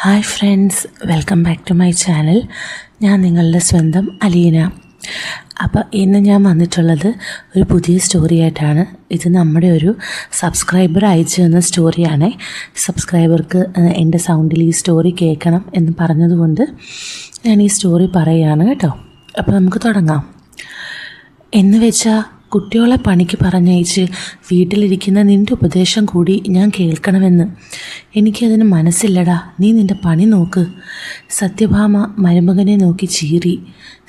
Hi friends, welcome back to my channel. ഞാൻ നിങ്ങളുടെ സ്വന്തം അലീന. അപ്പോൾ ഇന്ന് ഞാൻ വന്നിട്ടുള്ളത് ഒരു പുതിയ സ്റ്റോറി ആയിട്ടാണ്. ഇത് നമ്മുടെ ഒരു സബ്സ്ക്രൈബർ അയച്ചു തന്ന സ്റ്റോറിയാണ്. സബ്സ്ക്രൈബർക്ക് എൻ്റെ സൗണ്ടിൽ ഈ സ്റ്റോറി കേൾക്കണം എന്ന് പറഞ്ഞതുകൊണ്ട് ഞാൻ ഈ സ്റ്റോറി പറയുകയാണ് കേട്ടോ. അപ്പോൾ നമുക്ക് തുടങ്ങാം. എന്ന് വെച്ചാൽ കുട്ടികളെ പണിക്ക് പറഞ്ഞയച്ച് വീട്ടിലിരിക്കുന്ന നിൻ്റെ ഉപദേശം കൂടി ഞാൻ കേൾക്കണമെന്ന് എനിക്കതിന് മനസ്സില്ലടാ. നീ നിൻ്റെ പണി നോക്ക്. സത്യഭാമ മരുമകനെ നോക്കി ചീറി.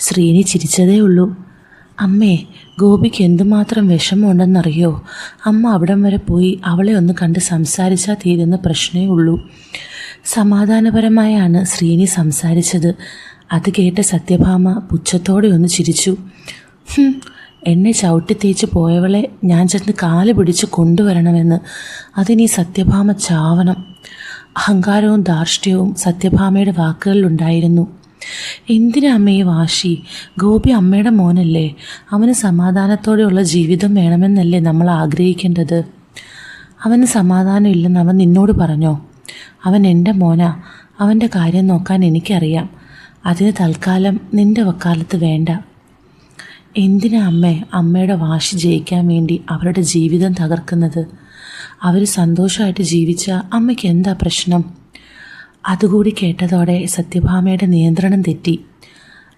ശ്രീനി ചിരിച്ചതേ ഉള്ളൂ. അമ്മേ, ഗോപിക്ക് എന്തുമാത്രം വിഷമമുണ്ടെന്നറിയോ? അമ്മ അവിടം വരെ പോയി അവളെ ഒന്ന് കണ്ട് സംസാരിച്ചാൽ തീരുന്ന പ്രശ്നമേ ഉള്ളൂ. സമാധാനപരമായാണ് ശ്രീനി സംസാരിച്ചത്. അത് കേട്ട സത്യഭാമ പുച്ഛത്തോടെ ഒന്ന് ചിരിച്ചു. എന്നെ ചവിട്ടി തേച്ച് പോയവളെ ഞാൻ ചെന്ന് കാല് പിടിച്ച് കൊണ്ടുവരണമെന്ന്. അതിനീ സത്യഭാമ ചാവണം. അഹങ്കാരവും ധാർഷ്ട്യവും സത്യഭാമയുടെ വാക്കുകളിലുണ്ടായിരുന്നു. എന്തിനാ അമ്മയെ വാശി? ഗോപി അമ്മയുടെ മോനല്ലേ? അവന് സമാധാനത്തോടെയുള്ള ജീവിതം വേണമെന്നല്ലേ നമ്മൾ ആഗ്രഹിക്കേണ്ടത്? അവന് സമാധാനം ഇല്ലെന്ന് അവൻ നിന്നോട് പറഞ്ഞോ? അവൻ എൻ്റെ മോനാ. അവൻ്റെ കാര്യം നോക്കാൻ എനിക്കറിയാം. അതിന് തൽക്കാലം നിൻ്റെ വക്കാലത്ത് വേണ്ട. എന്തിനാ അമ്മയുടെ വാശി ജയിക്കാൻ വേണ്ടി അവരുടെ ജീവിതം തകർക്കുന്നത്? അവർ സന്തോഷമായിട്ട് ജീവിച്ചാൽ അമ്മയ്ക്ക് എന്താ പ്രശ്നം? അതുകൂടി കേട്ടതോടെ സത്യഭാമയുടെ നിയന്ത്രണം തെറ്റി.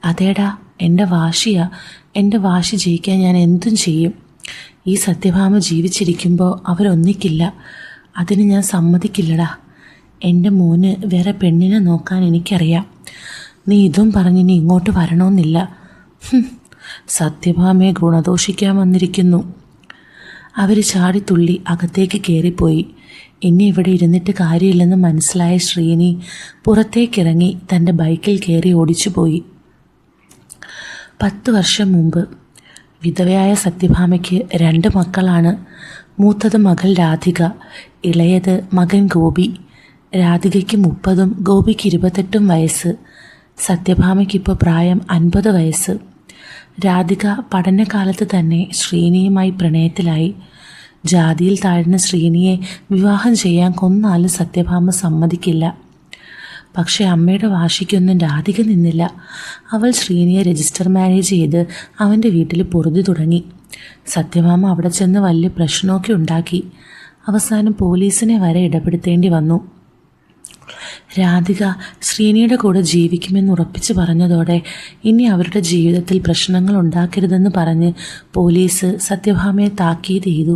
അതേടാ, എൻ്റെ വാശിയാ. എൻ്റെ വാശി ജയിക്കാൻ ഞാൻ എന്തും ചെയ്യും. ഈ സത്യഭാമ ജീവിച്ചിരിക്കുമ്പോൾ അവരൊന്നിക്കില്ല. അതിന് ഞാൻ സമ്മതിക്കില്ലടാ. എൻ്റെ മോന് വേറെ പെണ്ണിനെ നോക്കാൻ എനിക്കറിയാം. നീ ഇതും പറഞ്ഞിനി ഇങ്ങോട്ട് വരണമെന്നില്ല. സത്യഭാമയെ ഗുണദോഷിക്കാൻ വന്നിരിക്കുന്നു. അവർ ചാടിത്തുള്ളി അകത്തേക്ക് കയറിപ്പോയി. ഇനി ഇവിടെ ഇരുന്നിട്ട് കാര്യമില്ലെന്ന് മനസ്സിലായ ശ്രീനി പുറത്തേക്കിറങ്ങി തൻ്റെ ബൈക്കിൽ കയറി ഓടിച്ചുപോയി. 10 വർഷം മുമ്പ് വിധവയായ സത്യഭാമയ്ക്ക് 2 മക്കളാണ്. മൂത്തത് മകൾ രാധിക, ഇളയത് മകൻ ഗോപി. രാധികയ്ക്ക് 30ഉം ഗോപിക്ക് 28ഉം വയസ്സ്. സത്യഭാമയ്ക്കിപ്പോൾ പ്രായം 50 വയസ്സ്. രാധിക പഠനകാലത്ത് തന്നെ ശ്രീനിയുമായി പ്രണയത്തിലായി. ജാതിയിൽ താഴ്ന്ന ശ്രീനിയെ വിവാഹം ചെയ്യാൻ കൊന്നാലും സത്യഭാമ സമ്മതിക്കില്ല. പക്ഷേ അമ്മയുടെ വാശിക്കൊന്നും രാധിക നിന്നില്ല. അവൾ ശ്രീനിയെ രജിസ്റ്റർ മാരേജ് ചെയ്ത് അവൻ്റെ വീട്ടിൽ പൊറുതി തുടങ്ങി. സത്യഭാമ അവിടെ ചെന്ന് വലിയ പ്രശ്നമൊക്കെ ഉണ്ടാക്കി. അവസാനം പോലീസിനെ വരെ ഇടപെടുത്തേണ്ടി വന്നു. രാധിക ശ്രീനിയുടെ കൂടെ ജീവിക്കുമെന്ന് ഉറപ്പിച്ച് പറഞ്ഞതോടെ ഇനി അവരുടെ ജീവിതത്തിൽ പ്രശ്നങ്ങൾ ഉണ്ടാക്കരുതെന്ന് പറഞ്ഞ് പോലീസ് സത്യഭാമയെ താക്കീത് ചെയ്തു.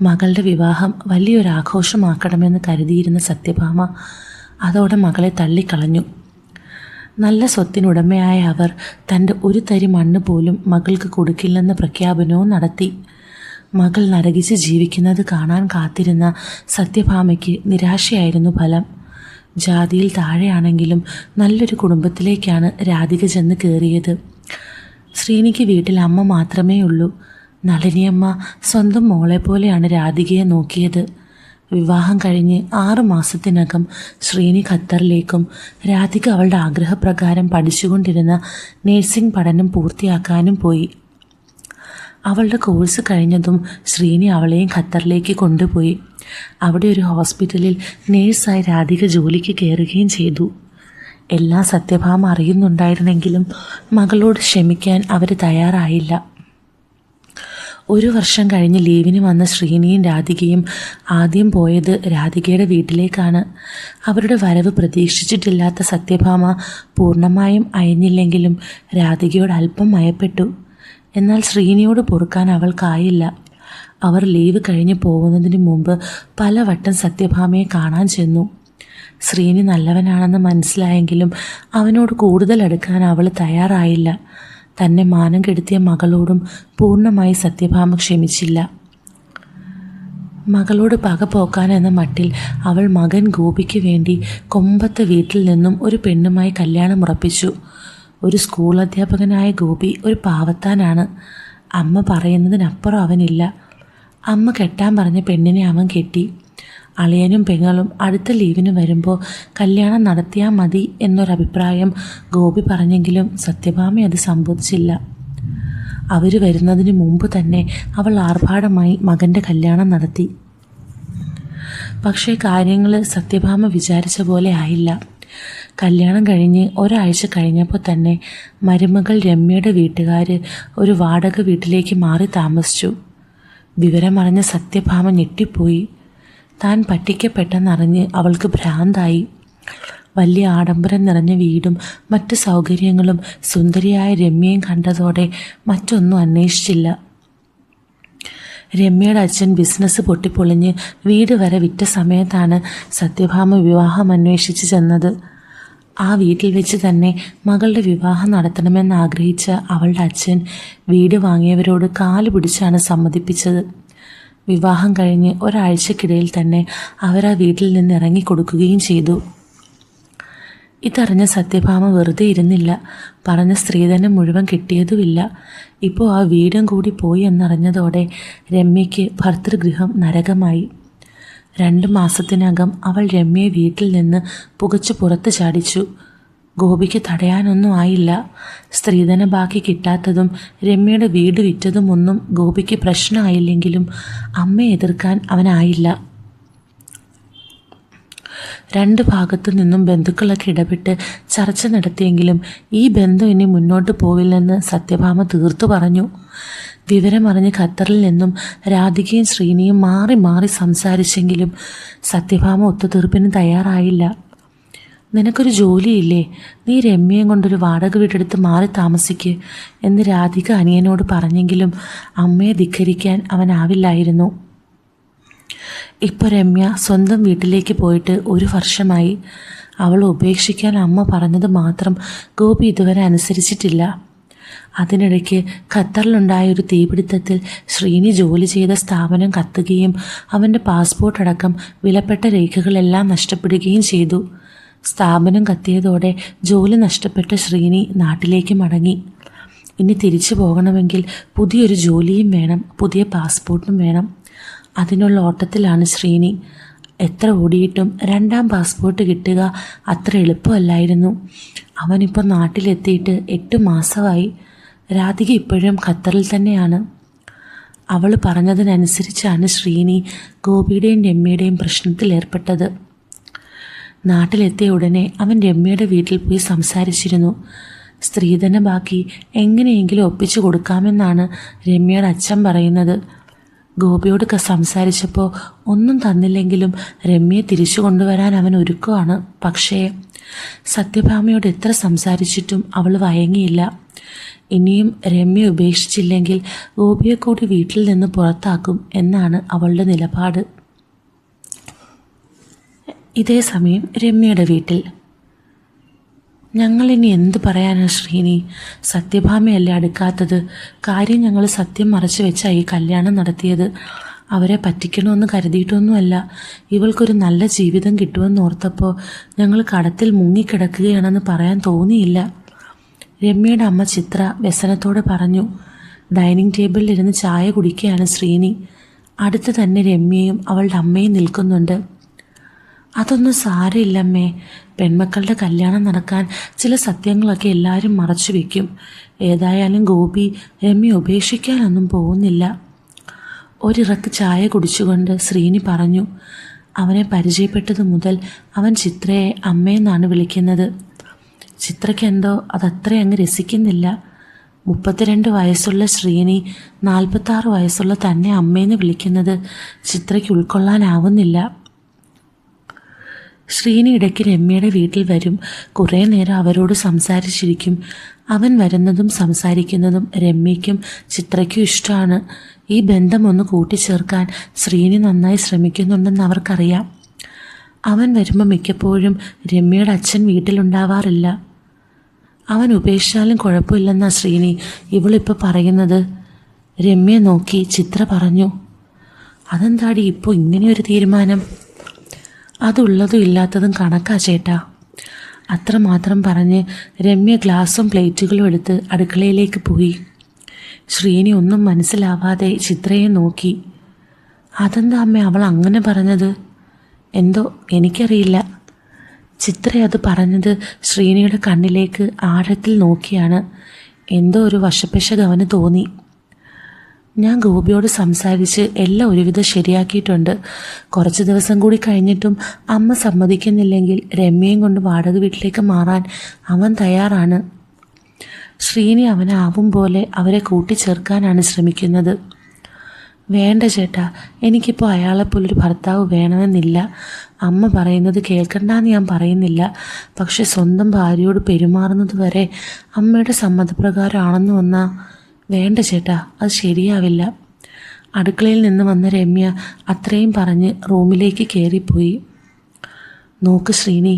മകളുടെ വിവാഹം വലിയൊരാഘോഷമാക്കണമെന്ന് കരുതിയിരുന്ന സത്യഭാമ അതോടെ മകളെ തള്ളിക്കളഞ്ഞു. നല്ല സ്വത്തിനുടമയായ അവർ തൻ്റെ ഒരു തരി മണ്ണ് പോലും മകൾക്ക് കൊടുക്കില്ലെന്ന പ്രഖ്യാപനവും നടത്തി. മകൾ നരകിച്ച് ജീവിക്കുന്നത് കാണാൻ കാത്തിരുന്ന സത്യഭാമയ്ക്ക് നിരാശയായിരുന്നു ഫലം. ജാതിയിൽ താഴെയാണെങ്കിലും നല്ലൊരു കുടുംബത്തിലേക്കാണ് രാധിക ചെന്ന് കയറിയത്. ശ്രീനിക്ക് വീട്ടിൽ അമ്മ മാത്രമേ ഉള്ളൂ. നളിനിയമ്മ സ്വന്തം മോളെ പോലെയാണ് രാധികയെ നോക്കിയത്. വിവാഹം കഴിഞ്ഞ് 6 മാസത്തിനകം ശ്രീനി ഖത്തറിലേക്കും രാധിക അവളുടെ ആഗ്രഹപ്രകാരം പഠിച്ചുകൊണ്ടിരുന്ന നേഴ്സിംഗ് പഠനം പൂർത്തിയാക്കാനും പോയി. അവളുടെ കോഴ്സ് കഴിഞ്ഞതും ശ്രീനി അവളെയും ഖത്തറിലേക്ക് കൊണ്ടുപോയി. അവിടെ ഒരു ഹോസ്പിറ്റലിൽ നേഴ്സായി രാധിക ജോലിക്ക് കയറുകയും ചെയ്തു. എല്ലാം സത്യഭാമ അറിയുന്നുണ്ടായിരുന്നെങ്കിലും മകളോട് ക്ഷമിക്കാൻ അവർ തയ്യാറായില്ല. 1 വർഷം കഴിഞ്ഞ് ലീവിന് വന്ന ശ്രീനിയും രാധികയും ആദ്യം പോയത് രാധികയുടെ വീട്ടിലേക്കാണ്. അവരുടെ വരവ് പ്രതീക്ഷിച്ചിട്ടില്ലാത്ത സത്യഭാമ പൂർണ്ണമായും അയഞ്ഞില്ലെങ്കിലും രാധികയോട് അല്പം മയപ്പെട്ടു. എന്നാൽ ശ്രീനിയോട് പൊറുക്കാൻ അവൾക്കായില്ല. അവർ ലീവ് കഴിഞ്ഞ് പോകുന്നതിന് മുമ്പ് പലവട്ടം സത്യഭാമയെ കാണാൻ ചെന്നു. ശ്രീനി നല്ലവനാണെന്ന് മനസ്സിലായെങ്കിലും അവനോട് കൂടുതൽ അടുക്കാൻ അവൾ തയ്യാറായില്ല. തന്നെ മാനം കെടുത്തിയ മകളോടും പൂർണ്ണമായി സത്യഭാമ ക്ഷമിച്ചില്ല. മകളോട് പക പോക്കാനെന്ന മട്ടിൽ അവൾ മകൻ ഗോപിക്ക് വേണ്ടി കൊമ്പത്തെ വീട്ടിൽ നിന്നും ഒരു പെണ്ണുമായി കല്യാണം ഉറപ്പിച്ചു. ഒരു സ്കൂൾ അധ്യാപകനായ ഗോപി ഒരു പാവത്താനാണ്. അമ്മ പറയുന്നതിനപ്പുറം അവനില്ല. അമ്മ കെട്ടാൻ പറഞ്ഞ പെണ്ണിനെ അവൻ കെട്ടി. അളിയനും പെങ്ങളും അടുത്ത ലീവിന് വരുമ്പോൾ കല്യാണം നടത്തിയാൽ മതി എന്നൊരഭിപ്രായം ഗോപി പറഞ്ഞെങ്കിലും സത്യഭാമ അത് സമ്മതിച്ചില്ല. അവർ വരുന്നതിന് മുമ്പ് തന്നെ അവൾ ആർഭാടമായി മകൻ്റെ കല്യാണം നടത്തി. പക്ഷേ കാര്യങ്ങൾ സത്യഭാമ വിചാരിച്ച പോലെ ആയില്ല. കല്യാണം കഴിഞ്ഞ് ഒരാഴ്ച കഴിഞ്ഞപ്പോൾ തന്നെ മരുമകൾ രമ്യയുടെ വീട്ടുകാർ ഒരു വാടക വീട്ടിലേക്ക് മാറി താമസിച്ചു. വിവരമറിഞ്ഞ സത്യഭാമ ഞെട്ടിപ്പോയി. താൻ പറ്റിക്കപ്പെട്ടെന്നറിഞ്ഞ് അവൾക്ക് ഭ്രാന്തായി. വലിയ ആഡംബരം നിറഞ്ഞ വീടും മറ്റ് സൗകര്യങ്ങളും സുന്ദരിയായ രമ്യയും കണ്ടതോടെ മറ്റൊന്നും അന്വേഷിച്ചില്ല. രമ്യയുടെ അച്ഛൻ ബിസിനസ് പൊട്ടിപ്പൊളിഞ്ഞ് വീട് വരെ വിറ്റ സമയത്താണ് സത്യഭാമ വിവാഹം അന്വേഷിച്ച് ചെന്നത്. ആ വീട്ടിൽ വെച്ച് തന്നെ മകളുടെ വിവാഹം നടത്തണമെന്ന് ആഗ്രഹിച്ച അവളുടെ അച്ഛൻ വീട് വാങ്ങിയവരോട് കാല് പിടിച്ചാണ് സമ്മതിപ്പിച്ചത്. വിവാഹം കഴിഞ്ഞ് ഒരാഴ്ചക്കിടയിൽ തന്നെ അവർ ആ വീട്ടിൽ നിന്ന് ഇറങ്ങിക്കൊടുക്കുകയും ചെയ്തു. ഇതറിഞ്ഞ സത്യഭാമ വെറുതെ ഇരുന്നില്ല. പറഞ്ഞ സ്ത്രീധനം മുഴുവൻ കിട്ടിയതുമില്ല. ഇപ്പോൾ ആ വീടും കൂടി പോയി എന്നറിഞ്ഞതോടെ രമ്യയ്ക്ക് ഭർതൃഗൃഹം നരകമായി. 2 മാസത്തിനകം അവൾ രമ്യയെ വീട്ടിൽ നിന്ന് പുകച്ചു പുറത്ത് ചാടിച്ചു. ഗോപിക്ക് തടയാനൊന്നും ആയില്ല. സ്ത്രീധന ബാക്കി കിട്ടാത്തതും രമ്യയുടെ വീട് വിറ്റതുമൊന്നും ഗോപിക്ക് പ്രശ്നമായില്ലെങ്കിലും അമ്മയെ എതിർക്കാൻ അവനായില്ല. 2 ഭാഗത്തു നിന്നും ബന്ധുക്കളൊക്കെ ഇടപെട്ട് ചർച്ച നടത്തിയെങ്കിലും ഈ ബന്ധം ഇനി മുന്നോട്ട് പോവില്ലെന്ന് സത്യഭാമ തീർത്തു പറഞ്ഞു. വിവരമറിഞ്ഞ് ഖത്തറിൽ നിന്നും രാധികയും ശ്രീനിയും മാറി മാറി സംസാരിച്ചെങ്കിലും സത്യഭാമ ഒത്തുതീർപ്പിന് തയ്യാറായില്ല. നിനക്കൊരു ജോലിയില്ലേ, നീ രമ്യയും കൊണ്ടൊരു വാടക വീടെടുത്ത് മാറി താമസിക്ക് എന്ന് രാധിക അനിയനോട് പറഞ്ഞെങ്കിലും അമ്മയെ ധിക്കരിക്കാൻ അവനാവില്ലായിരുന്നു. ഇപ്പോൾ രമ്യ സ്വന്തം വീട്ടിലേക്ക് പോയിട്ട് 1 വർഷമായി. അവൾ ഉപേക്ഷിക്കാൻ അമ്മ പറഞ്ഞത് മാത്രം ഗോപി ഇതുവരെ അനുസരിച്ചിട്ടില്ല. അതിനിടയ്ക്ക് ഖത്തറിലുണ്ടായ ഒരു തീപിടുത്തത്തിൽ ശ്രീനി ജോലി ചെയ്ത സ്ഥാപനം കത്തുകയും അവൻ്റെ പാസ്പോർട്ട് അടക്കം വിലപ്പെട്ട രേഖകളെല്ലാം നഷ്ടപ്പെടുകയും ചെയ്തു. സ്ഥാപനം കത്തിയതോടെ ജോലി നഷ്ടപ്പെട്ട ശ്രീനി നാട്ടിലേക്ക് മടങ്ങി. ഇനി തിരിച്ചു പോകണമെങ്കിൽ പുതിയൊരു ജോലിയും വേണം, പുതിയ പാസ്പോർട്ടും വേണം. അതിനുള്ള ഓട്ടത്തിലാണ് ശ്രീനി. എത്ര ഓടിയിട്ടും 2ാം പാസ്പോർട്ട് കിട്ടുക അത്ര എളുപ്പമല്ലായിരുന്നു. അവനിപ്പോൾ നാട്ടിലെത്തിയിട്ട് 8 മാസമായി. രാധിക ഇപ്പോഴും ഖത്തറിൽ തന്നെയാണ്. അവൾ പറഞ്ഞതിനനുസരിച്ചാണ് ശ്രീനി ഗോപിയുടെയും രമ്യയുടെയും പ്രശ്നത്തിലേർപ്പെട്ടത്. നാട്ടിലെത്തിയ ഉടനെ അവൻ രമ്യയുടെ വീട്ടിൽ പോയി സംസാരിച്ചിരുന്നു. സ്ത്രീധന ബാക്കി എങ്ങനെയെങ്കിലും ഒപ്പിച്ചു കൊടുക്കാമെന്നാണ് രമ്യയുടെ അച്ഛൻ പറയുന്നത്. ഗോപിയോട് സംസാരിച്ചപ്പോൾ ഒന്നും തന്നില്ലെങ്കിലും രമ്യയെ തിരിച്ചു കൊണ്ടുവരാൻ അവൻ ഒരുക്കമാണ്. പക്ഷേ സത്യഭാമയോട് എത്ര സംസാരിച്ചിട്ടും അവൾ വഴങ്ങിയില്ല. ഇനിയും രമ്യ ഉപേക്ഷിച്ചില്ലെങ്കിൽ ഗോപിയെ കൂടി വീട്ടിൽ നിന്ന് പുറത്താക്കും എന്നാണ് അവളുടെ നിലപാട്. ഇതേ സമയം രമ്യയുടെ വീട്ടിൽ, ഞങ്ങളിനി എന്തു പറയാനാണ് ശ്രീനി? സത്യഭാമയല്ലേ അടുക്കാത്തത്? കാര്യം ഞങ്ങൾ സത്യം മറച്ചു വെച്ചാണ് ഈ കല്യാണം നടത്തിയത്. അവരെ പറ്റിക്കണമെന്ന് കരുതിയിട്ടൊന്നുമല്ല. ഇവൾക്കൊരു നല്ല ജീവിതം കിട്ടുമെന്ന് ഓർത്തപ്പോൾ ഞങ്ങൾ കടത്തിൽ മുങ്ങിക്കിടക്കുകയാണെന്ന് പറയാൻ തോന്നിയില്ല. രമ്യയുടെ അമ്മ ചിത്ര വ്യസനത്തോടെ പറഞ്ഞു. ഡൈനിങ് ടേബിളിലിരുന്ന് ചായ കുടിക്കുകയാണ് ശ്രീനി. അടുത്ത് തന്നെ രമ്യയും അവളുടെ അമ്മയും നിൽക്കുന്നുണ്ട്. അതൊന്നും സാരമില്ലമ്മേ. പെൺമക്കളുടെ കല്യാണം നടക്കാൻ ചില സത്യങ്ങളൊക്കെ എല്ലാവരും മറച്ചു വയ്ക്കും. ഏതായാലും ഗോപി രമ്യ ഉപേക്ഷിക്കാനൊന്നും പോകുന്നില്ല. ഒരിറക്ക് ചായ കുടിച്ചുകൊണ്ട് ശ്രീനി പറഞ്ഞു. അവനെ പരിചയപ്പെട്ടതു മുതൽ അവൻ ചിത്രയെ അമ്മയെന്നാണ് വിളിക്കുന്നത്. ചിത്രയ്ക്കെന്തോ അതത്ര അങ്ങ് രസിക്കുന്നില്ല. 32 വയസ്സുള്ള ശ്രീനി 46 വയസ്സുള്ള തന്നെ അമ്മയെന്ന് വിളിക്കുന്നത് ചിത്രയ്ക്ക് ഉൾക്കൊള്ളാനാവുന്നില്ല. ശ്രീനി ഇടയ്ക്ക് രമ്യയുടെ വീട്ടിൽ വരും. കുറേ നേരം അവരോട് സംസാരിച്ചിരിക്കും. അവൻ വരുന്നതും സംസാരിക്കുന്നതും രമ്യയ്ക്കും ചിത്രയ്ക്കും ഇഷ്ടമാണ്. ഈ ബന്ധം ഒന്ന് കൂട്ടിച്ചേർക്കാൻ ശ്രീനി നന്നായി ശ്രമിക്കുന്നുണ്ടെന്ന് അവർക്കറിയാം. അവൻ വരുമ്പോൾ മിക്കപ്പോഴും രമ്യയുടെ അച്ഛൻ വീട്ടിലുണ്ടാവാറില്ല. അവൻ ഉപേക്ഷിച്ചാലും കുഴപ്പമില്ലെന്നാണ് ശ്രീനി ഇവളിപ്പോൾ പറയുന്നത്. രമ്യയെ നോക്കി ചിത്ര പറഞ്ഞു. അതെന്താടി ഇപ്പോൾ ഇങ്ങനെയൊരു തീരുമാനം? അതുള്ളതും ഇല്ലാത്തതും കണക്കാ ചേട്ടാ. അത്രമാത്രം പറഞ്ഞ് രമ്യ ഗ്ലാസും പ്ലേറ്റുകളും എടുത്ത് അടുക്കളയിലേക്ക് പോയി. ശ്രീനി ഒന്നും മനസ്സിലാവാതെ ചിത്രയെ നോക്കി. അതെന്താ അമ്മ അവൾ അങ്ങനെ പറഞ്ഞത്? എന്തോ എനിക്കറിയില്ല. ചിത്ര അത് പറഞ്ഞത് ശ്രീനിയുടെ കണ്ണിലേക്ക് ആഴത്തിൽ നോക്കിയാണ്. എന്തോ ഒരു വശപ്പശക് അവന് തോന്നി. ഞാൻ ഗോപിയോട് സംസാരിച്ച് എല്ലാം ഒരുവിധം ശരിയാക്കിയിട്ടുണ്ട്. കുറച്ച് ദിവസം കൂടി കഴിഞ്ഞിട്ടും അമ്മ സമ്മതിക്കുന്നില്ലെങ്കിൽ രമ്യയും കൊണ്ട് വാടക വീട്ടിലേക്ക് മാറാൻ അവൻ തയ്യാറാണ്. ശ്രീനി അവനാവും പോലെ അവരെ കൂട്ടിച്ചേർക്കാനാണ് ശ്രമിക്കുന്നത്. വേണ്ട ചേട്ടാ, എനിക്കിപ്പോൾ അയാളെപ്പോലൊരു ഭർത്താവ് വേണമെന്നില്ല. അമ്മ പറയുന്നത് കേൾക്കണ്ടെന്ന് ഞാൻ പറയുന്നില്ല. പക്ഷെ സ്വന്തം ഭാര്യയോട് പെരുമാറുന്നത് വരെ അമ്മയുടെ സമ്മതപ്രകാരമാണെന്ന് വന്നാൽ വേണ്ട ചേട്ടാ, അത് ശരിയാവില്ല. അടുക്കളയിൽ നിന്ന് വന്ന രമ്യ അത്രയും പറഞ്ഞ് റൂമിലേക്ക് കയറിപ്പോയി. നോക്ക് ശ്രീനി,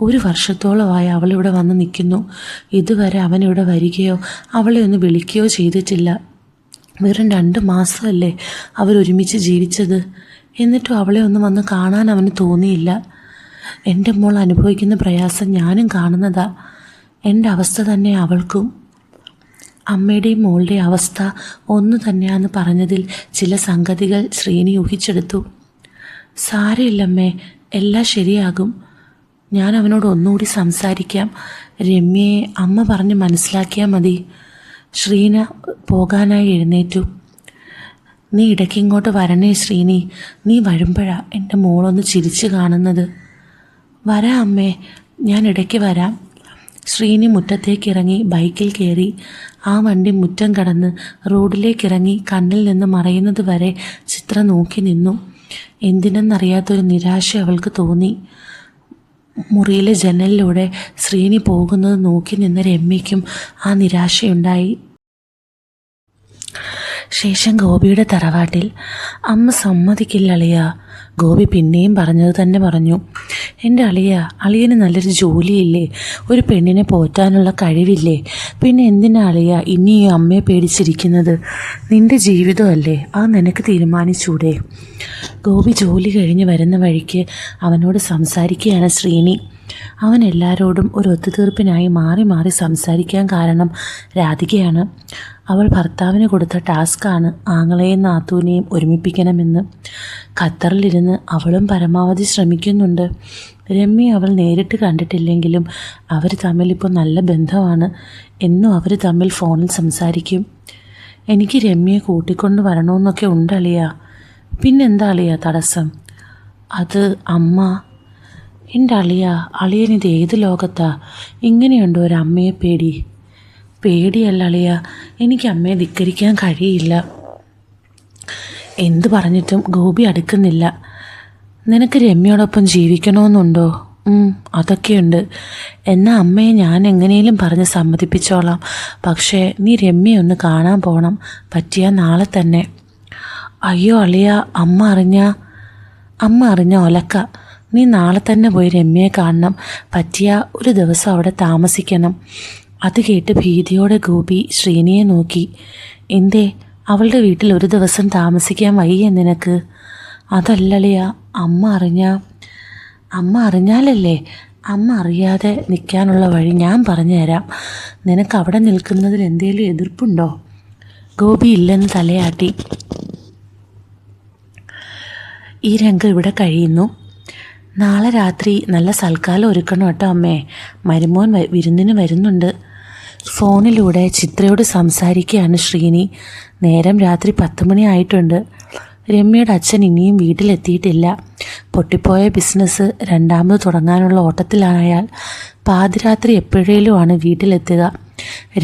1 വർഷത്തോളമായി അവളിവിടെ വന്ന് നിൽക്കുന്നു. ഇതുവരെ അവനിവിടെ വരികയോ അവളെ ഒന്ന് വിളിക്കുകയോ ചെയ്തിട്ടില്ല. വെറും 2 മാസമല്ലേ അവരൊരുമിച്ച് ജീവിച്ചത്. എന്നിട്ടും അവളെ ഒന്ന് വന്ന് കാണാൻ അവന് തോന്നിയില്ല. എൻ്റെ മോൾ അനുഭവിക്കുന്ന പ്രയാസം ഞാനും കാണുന്നതാ. എൻ്റെ അവസ്ഥ തന്നെ അവൾക്കും. അമ്മയുടെയും മോളുടെയും അവസ്ഥ ഒന്നു തന്നെയാണെന്ന് പറഞ്ഞതിൽ ചില സംഗതികൾ ശ്രീനി ഊഹിച്ചെടുത്തു. സാരമില്ലമ്മേ, എല്ലാം ശരിയാകും. ഞാൻ അവനോട് ഒന്നുകൂടി സംസാരിക്കാം. രമ്യയെ അമ്മ പറഞ്ഞ് മനസ്സിലാക്കിയാൽ മതി. ശ്രീന പോകാനായി എഴുന്നേറ്റു. നീ ഇടയ്ക്കിങ്ങോട്ട് വരണേ ശ്രീനി. നീ വരുമ്പോഴാ എൻ്റെ മോളൊന്ന് ചിരിച്ചു കാണുന്നത്. വരാം അമ്മേ, ഞാൻ ഇടയ്ക്ക് വരാം. ശ്രീനി മുറ്റത്തേക്കിറങ്ങി ബൈക്കിൽ കയറി. ആ വണ്ടി മുറ്റം കടന്ന് റോഡിലേക്കിറങ്ങി കണ്ണിൽ നിന്ന് മറയുന്നത് വരെ ചിത്ര നോക്കി നിന്നു. എന്തിനെന്നറിയാത്തൊരു നിരാശ അവൾക്ക് തോന്നി. മുറിയിലെ ജനലിലൂടെ ശ്രീനി പോകുന്നത് നോക്കി നിന്ന രമ്യയ്ക്കും ആ നിരാശയുണ്ടായി. ശേഷം ഗോപിയുടെ തറവാട്ടിൽ. അമ്മ സമ്മതിക്കില്ല അളിയ. ഗോപി പിന്നെയും പറഞ്ഞത് തന്നെ പറഞ്ഞു. എൻ്റെ അളിയന് നല്ലൊരു ജോലിയില്ലേ? ഒരു പെണ്ണിനെ പോറ്റാനുള്ള കഴിവില്ലേ? പിന്നെ എന്തിനാ അളിയ ഇനി ഈ അമ്മയെ പേടിച്ചിരിക്കുന്നത്? നിൻ്റെ ജീവിതമല്ലേ, അത് നിനക്ക് തീരുമാനിച്ചൂടെ? ഗോപി ജോലി കഴിഞ്ഞ് വരുന്ന വഴിക്ക് അവനോട് സംസാരിക്കുകയാണ് ശ്രീനി. അവൻ എല്ലാവരോടും ഒരു ഒത്തുതീർപ്പിനായി മാറി മാറി സംസാരിക്കാൻ കാരണം രാധികയാണ്. അവൾ ഭർത്താവിന് കൊടുത്ത ടാസ്ക്കാണ് ആങ്ങളെയും നാത്തൂനെയും ഒരുമിപ്പിക്കണമെന്ന്. ഖത്തറിലിരുന്ന് അവളും പരമാവധി ശ്രമിക്കുന്നുണ്ട്. രമ്യ അവൾ നേരിട്ട് കണ്ടിട്ടില്ലെങ്കിലും അവർ തമ്മിലിപ്പോൾ നല്ല ബന്ധമാണ്. എന്നും അവർ തമ്മിൽ ഫോണിൽ സംസാരിക്കും. എനിക്ക് രമ്യയെ കൂട്ടിക്കൊണ്ട് വരണമെന്നൊക്കെ ഉണ്ടളിയ. പിന്നെന്താ അളിയ തടസ്സം? അത് അമ്മ. എൻ്റെ അളിയനിത് ഏത് ലോകത്താ? ഇങ്ങനെയുണ്ടോ ഒരമ്മയെ പേടി? പേടിയല്ല അളിയ, എനിക്ക് അമ്മയെ ധിക്കരിക്കാൻ കഴിയില്ല. എന്തു പറഞ്ഞിട്ടും ഗോപി അടുക്കുന്നില്ല. നിനക്ക് രമ്യയോടൊപ്പം ജീവിക്കണമെന്നുണ്ടോ? അതൊക്കെയുണ്ട്. എന്നാൽ അമ്മയെ ഞാൻ എങ്ങനെയും പറഞ്ഞ് സമ്മതിപ്പിച്ചോളാം. പക്ഷേ നീ രമ്യയൊന്ന് കാണാൻ പോകണം. പറ്റിയാൽ നാളെ തന്നെ. അയ്യോ അളിയ, അമ്മ അറിഞ്ഞ ഒലക്ക. നീ നാളെ തന്നെ പോയി രമ്യയെ കാണണം. പറ്റിയ ഒരു ദിവസം അവിടെ താമസിക്കണം. അത് കേട്ട് ഭീതിയോടെ ഗോപി ശ്രീനിയെ നോക്കി. എന്തേ, അവളുടെ വീട്ടിൽ ഒരു ദിവസം താമസിക്കാൻ വയ്യേ നിനക്ക്? അതല്ലളിയ, അമ്മ അറിഞ്ഞാലല്ലേ? അമ്മ അറിയാതെ നിൽക്കാനുള്ള വഴി ഞാൻ പറഞ്ഞു തരാം. നിനക്ക് അവിടെ നിൽക്കുന്നതിൽ എന്തേലും എതിർപ്പുണ്ടോ? ഗോപി ഇല്ലെന്ന് തലയാട്ടി. ഈ രംഗം ഇവിടെ കഴിയുന്നു. നാളെ രാത്രി നല്ല സൽക്കാലം ഒരുക്കണം കേട്ടോ അമ്മേ. മരുമോൻ വിരുന്നിന് വരുന്നുണ്ട്. ഫോണിലൂടെ ചിത്രയോട് സംസാരിക്കുകയാണ് ശ്രീനി. നേരം രാത്രി 10 മണി ആയിട്ടുണ്ട്. രമ്യയുടെ അച്ഛൻ ഇനിയും വീട്ടിലെത്തിയിട്ടില്ല. പൊട്ടിപ്പോയ ബിസിനസ് രണ്ടാമത് തുടങ്ങാനുള്ള ഓട്ടത്തിലായാൽ പാതിരാത്രി എപ്പോഴേലുമാണ് വീട്ടിലെത്തുക.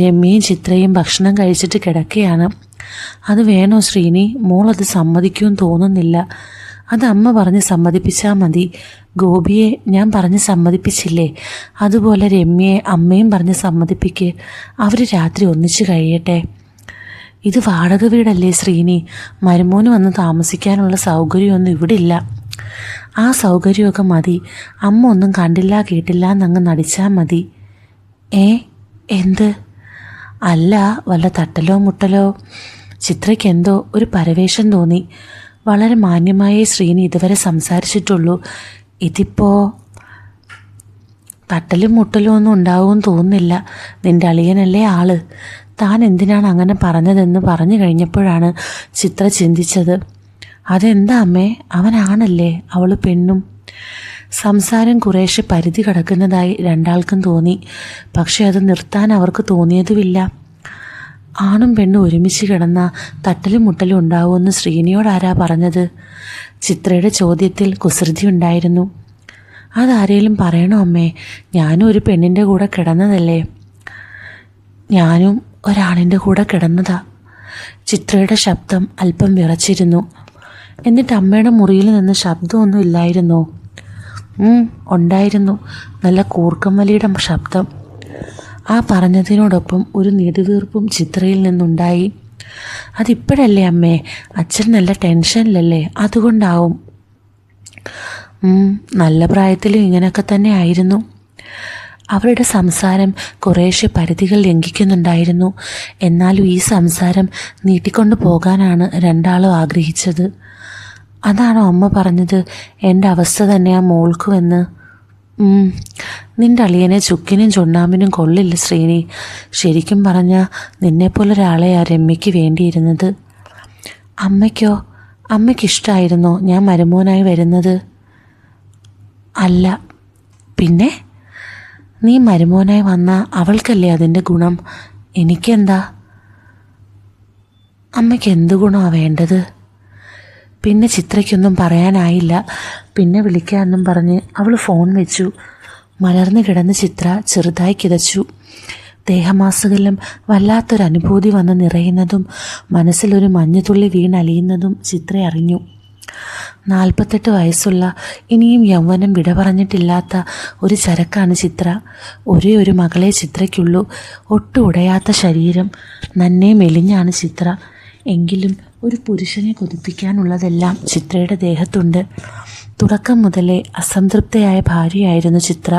രമ്യയും ചിത്രയും ഭക്ഷണം കഴിച്ചിട്ട് കിടക്കുകയാണ്. അത് വേണോ ശ്രീനി? മോളത് സമ്മതിക്കുമെന്ന് തോന്നുന്നില്ല. അത് അമ്മ പറഞ്ഞ് സമ്മതിപ്പിച്ചാൽ മതി. ഗോപിയെ ഞാൻ പറഞ്ഞ് സമ്മതിപ്പിച്ചില്ലേ? അതുപോലെ രമ്യയെ അമ്മയും പറഞ്ഞ് സമ്മതിപ്പിക്ക്. അവർ രാത്രി ഒന്നിച്ച് കഴിയട്ടെ. ഇത് വാടക വീടല്ലേ ശ്രീനി? മരുമോന് വന്ന് താമസിക്കാനുള്ള സൗകര്യമൊന്നും ഇവിടെ ഇല്ല. ആ സൗകര്യമൊക്കെ മതി. അമ്മ ഒന്നും കണ്ടില്ല കേട്ടില്ല എന്നങ്ങ് നടിച്ചാൽ മതി. എന്ത്? അല്ല, വല്ല തട്ടലോ മുട്ടലോ. ചിത്രയ്ക്ക് എന്തോ ഒരു പരവേശം തോന്നി. വളരെ മാന്യമായേ ശ്രീനി ഇതുവരെ സംസാരിച്ചിട്ടുള്ളൂ. ഇതിപ്പോൾ തട്ടലും മുട്ടലും ഒന്നും ഉണ്ടാവുമെന്ന് തോന്നുന്നില്ല. നിൻ്റെ അളിയനല്ലേ ആള്. താൻ എന്തിനാണ് അങ്ങനെ പറഞ്ഞതെന്ന് പറഞ്ഞു കഴിഞ്ഞപ്പോഴാണ് ചിത്ര ചിന്തിച്ചത്. അതെന്താ അമ്മേ? അവനാണല്ലേ, അവൾ പെണ്ണും. സംസാരം കുറേശ്ശെ പരിധി കടക്കുന്നതായി രണ്ടാൾക്കും തോന്നി. പക്ഷെ അത് നിർത്താൻ അവർക്ക് തോന്നിയതുമില്ല. ആണും പെണ്ണും ഒരുമിച്ച് കിടന്ന തട്ടലും മുട്ടലും ഉണ്ടാവുമെന്ന് ശ്രീനിയോട് ആരാ പറഞ്ഞത്? ചിത്രയുടെ ചോദ്യത്തിൽ കുസൃതി ഉണ്ടായിരുന്നു. അതാരേലും പറയണോ അമ്മേ? ഞാനും ഒരു പെണ്ണിൻ്റെ കൂടെ കിടന്നതല്ലേ. ഞാനും ഒരാണിൻ്റെ കൂടെ കിടന്നതാ. ചിത്രയുടെ ശബ്ദം അല്പം വിറച്ചിരുന്നു. എന്നിട്ട് അമ്മയുടെ മുറിയിൽ നിന്ന് ശബ്ദമൊന്നും ഇല്ലായിരുന്നോ? ഉണ്ടായിരുന്നു. നല്ല കൂർക്കം വലിയുടെ ശബ്ദം. ആ പറഞ്ഞതിനോടൊപ്പം ഒരു നെടുവീർപ്പും ചിത്രയിൽ നിന്നുണ്ടായി. അതിപ്പോഴല്ലേ അമ്മേ? അച്ഛൻ നല്ല ടെൻഷനിലല്ലേ, അതുകൊണ്ടാവും. നല്ല പ്രായത്തിലും ഇങ്ങനെയൊക്കെ തന്നെ ആയിരുന്നു. അവരുടെ സംസാരം കുറേശ്ശെ പരിധികൾ ലംഘിക്കുന്നുണ്ടായിരുന്നു. എന്നാലും ഈ സംസാരം നീട്ടിക്കൊണ്ടു പോകാനാണ് രണ്ടാളും ആഗ്രഹിച്ചത്. അതാണോ അമ്മ പറഞ്ഞത് എൻ്റെ അവസ്ഥ തന്നെയാ മോൾക്കുമെന്ന്? നിൻ്റെ അളിയനെ ചുക്കിനും ചുണ്ണാമ്പിനും കൊള്ളില്ല ശ്രീനി. ശരിക്കും പറഞ്ഞാൽ നിന്നെപ്പോലൊരാളെയാ രമ്യയ്ക്ക് വേണ്ടിയിരുന്നത്. അമ്മയ്ക്കോ? അമ്മയ്ക്കിഷ്ടമായിരുന്നോ ഞാൻ മരുമോനായി വരുന്നത്? അല്ല. പിന്നെ? നീ മരുമോനായി വന്നാൽ അവൾക്കല്ലേ അതിൻ്റെ ഗുണം. എനിക്കെന്താ? അമ്മയ്ക്ക് എന്ത് ഗുണമാണ് വേണ്ടത്? പിന്നെ ചിത്രയ്ക്കൊന്നും പറയാനായില്ല. പിന്നെ വിളിക്കാമെന്നും പറഞ്ഞ് അവൾ ഫോൺ വെച്ചു. മലർന്നു കിടന്ന് ചിത്ര ചെറുതായി കിതച്ചു. ദേഹമാസകലം വല്ലാത്തൊരനുഭൂതി വന്ന് നിറയുന്നതും മനസ്സിലൊരു മഞ്ഞുതുള്ളി വീണലിയുന്നതും ചിത്ര അറിഞ്ഞു. 48 വയസ്സുള്ള ഇനിയും യൗവനം വിട പറഞ്ഞിട്ടില്ലാത്ത ഒരു ചരക്കാണ് ചിത്ര. ഒരേ ഒരു മകളെ ചിത്രയ്ക്കുള്ളൂ. ഒട്ടും ഉടയാത്ത ശരീരം, നന്നേ മെലിഞ്ഞാണ് ചിത്ര. എങ്കിലും ഒരു പുരുഷനെ കൊതിപ്പിക്കാനുള്ളതെല്ലാം ചിത്രയുടെ ദേഹത്തുണ്ട്. തുടക്കം മുതലേ അസംതൃപ്തയായ ഭാര്യയായിരുന്നു ചിത്ര.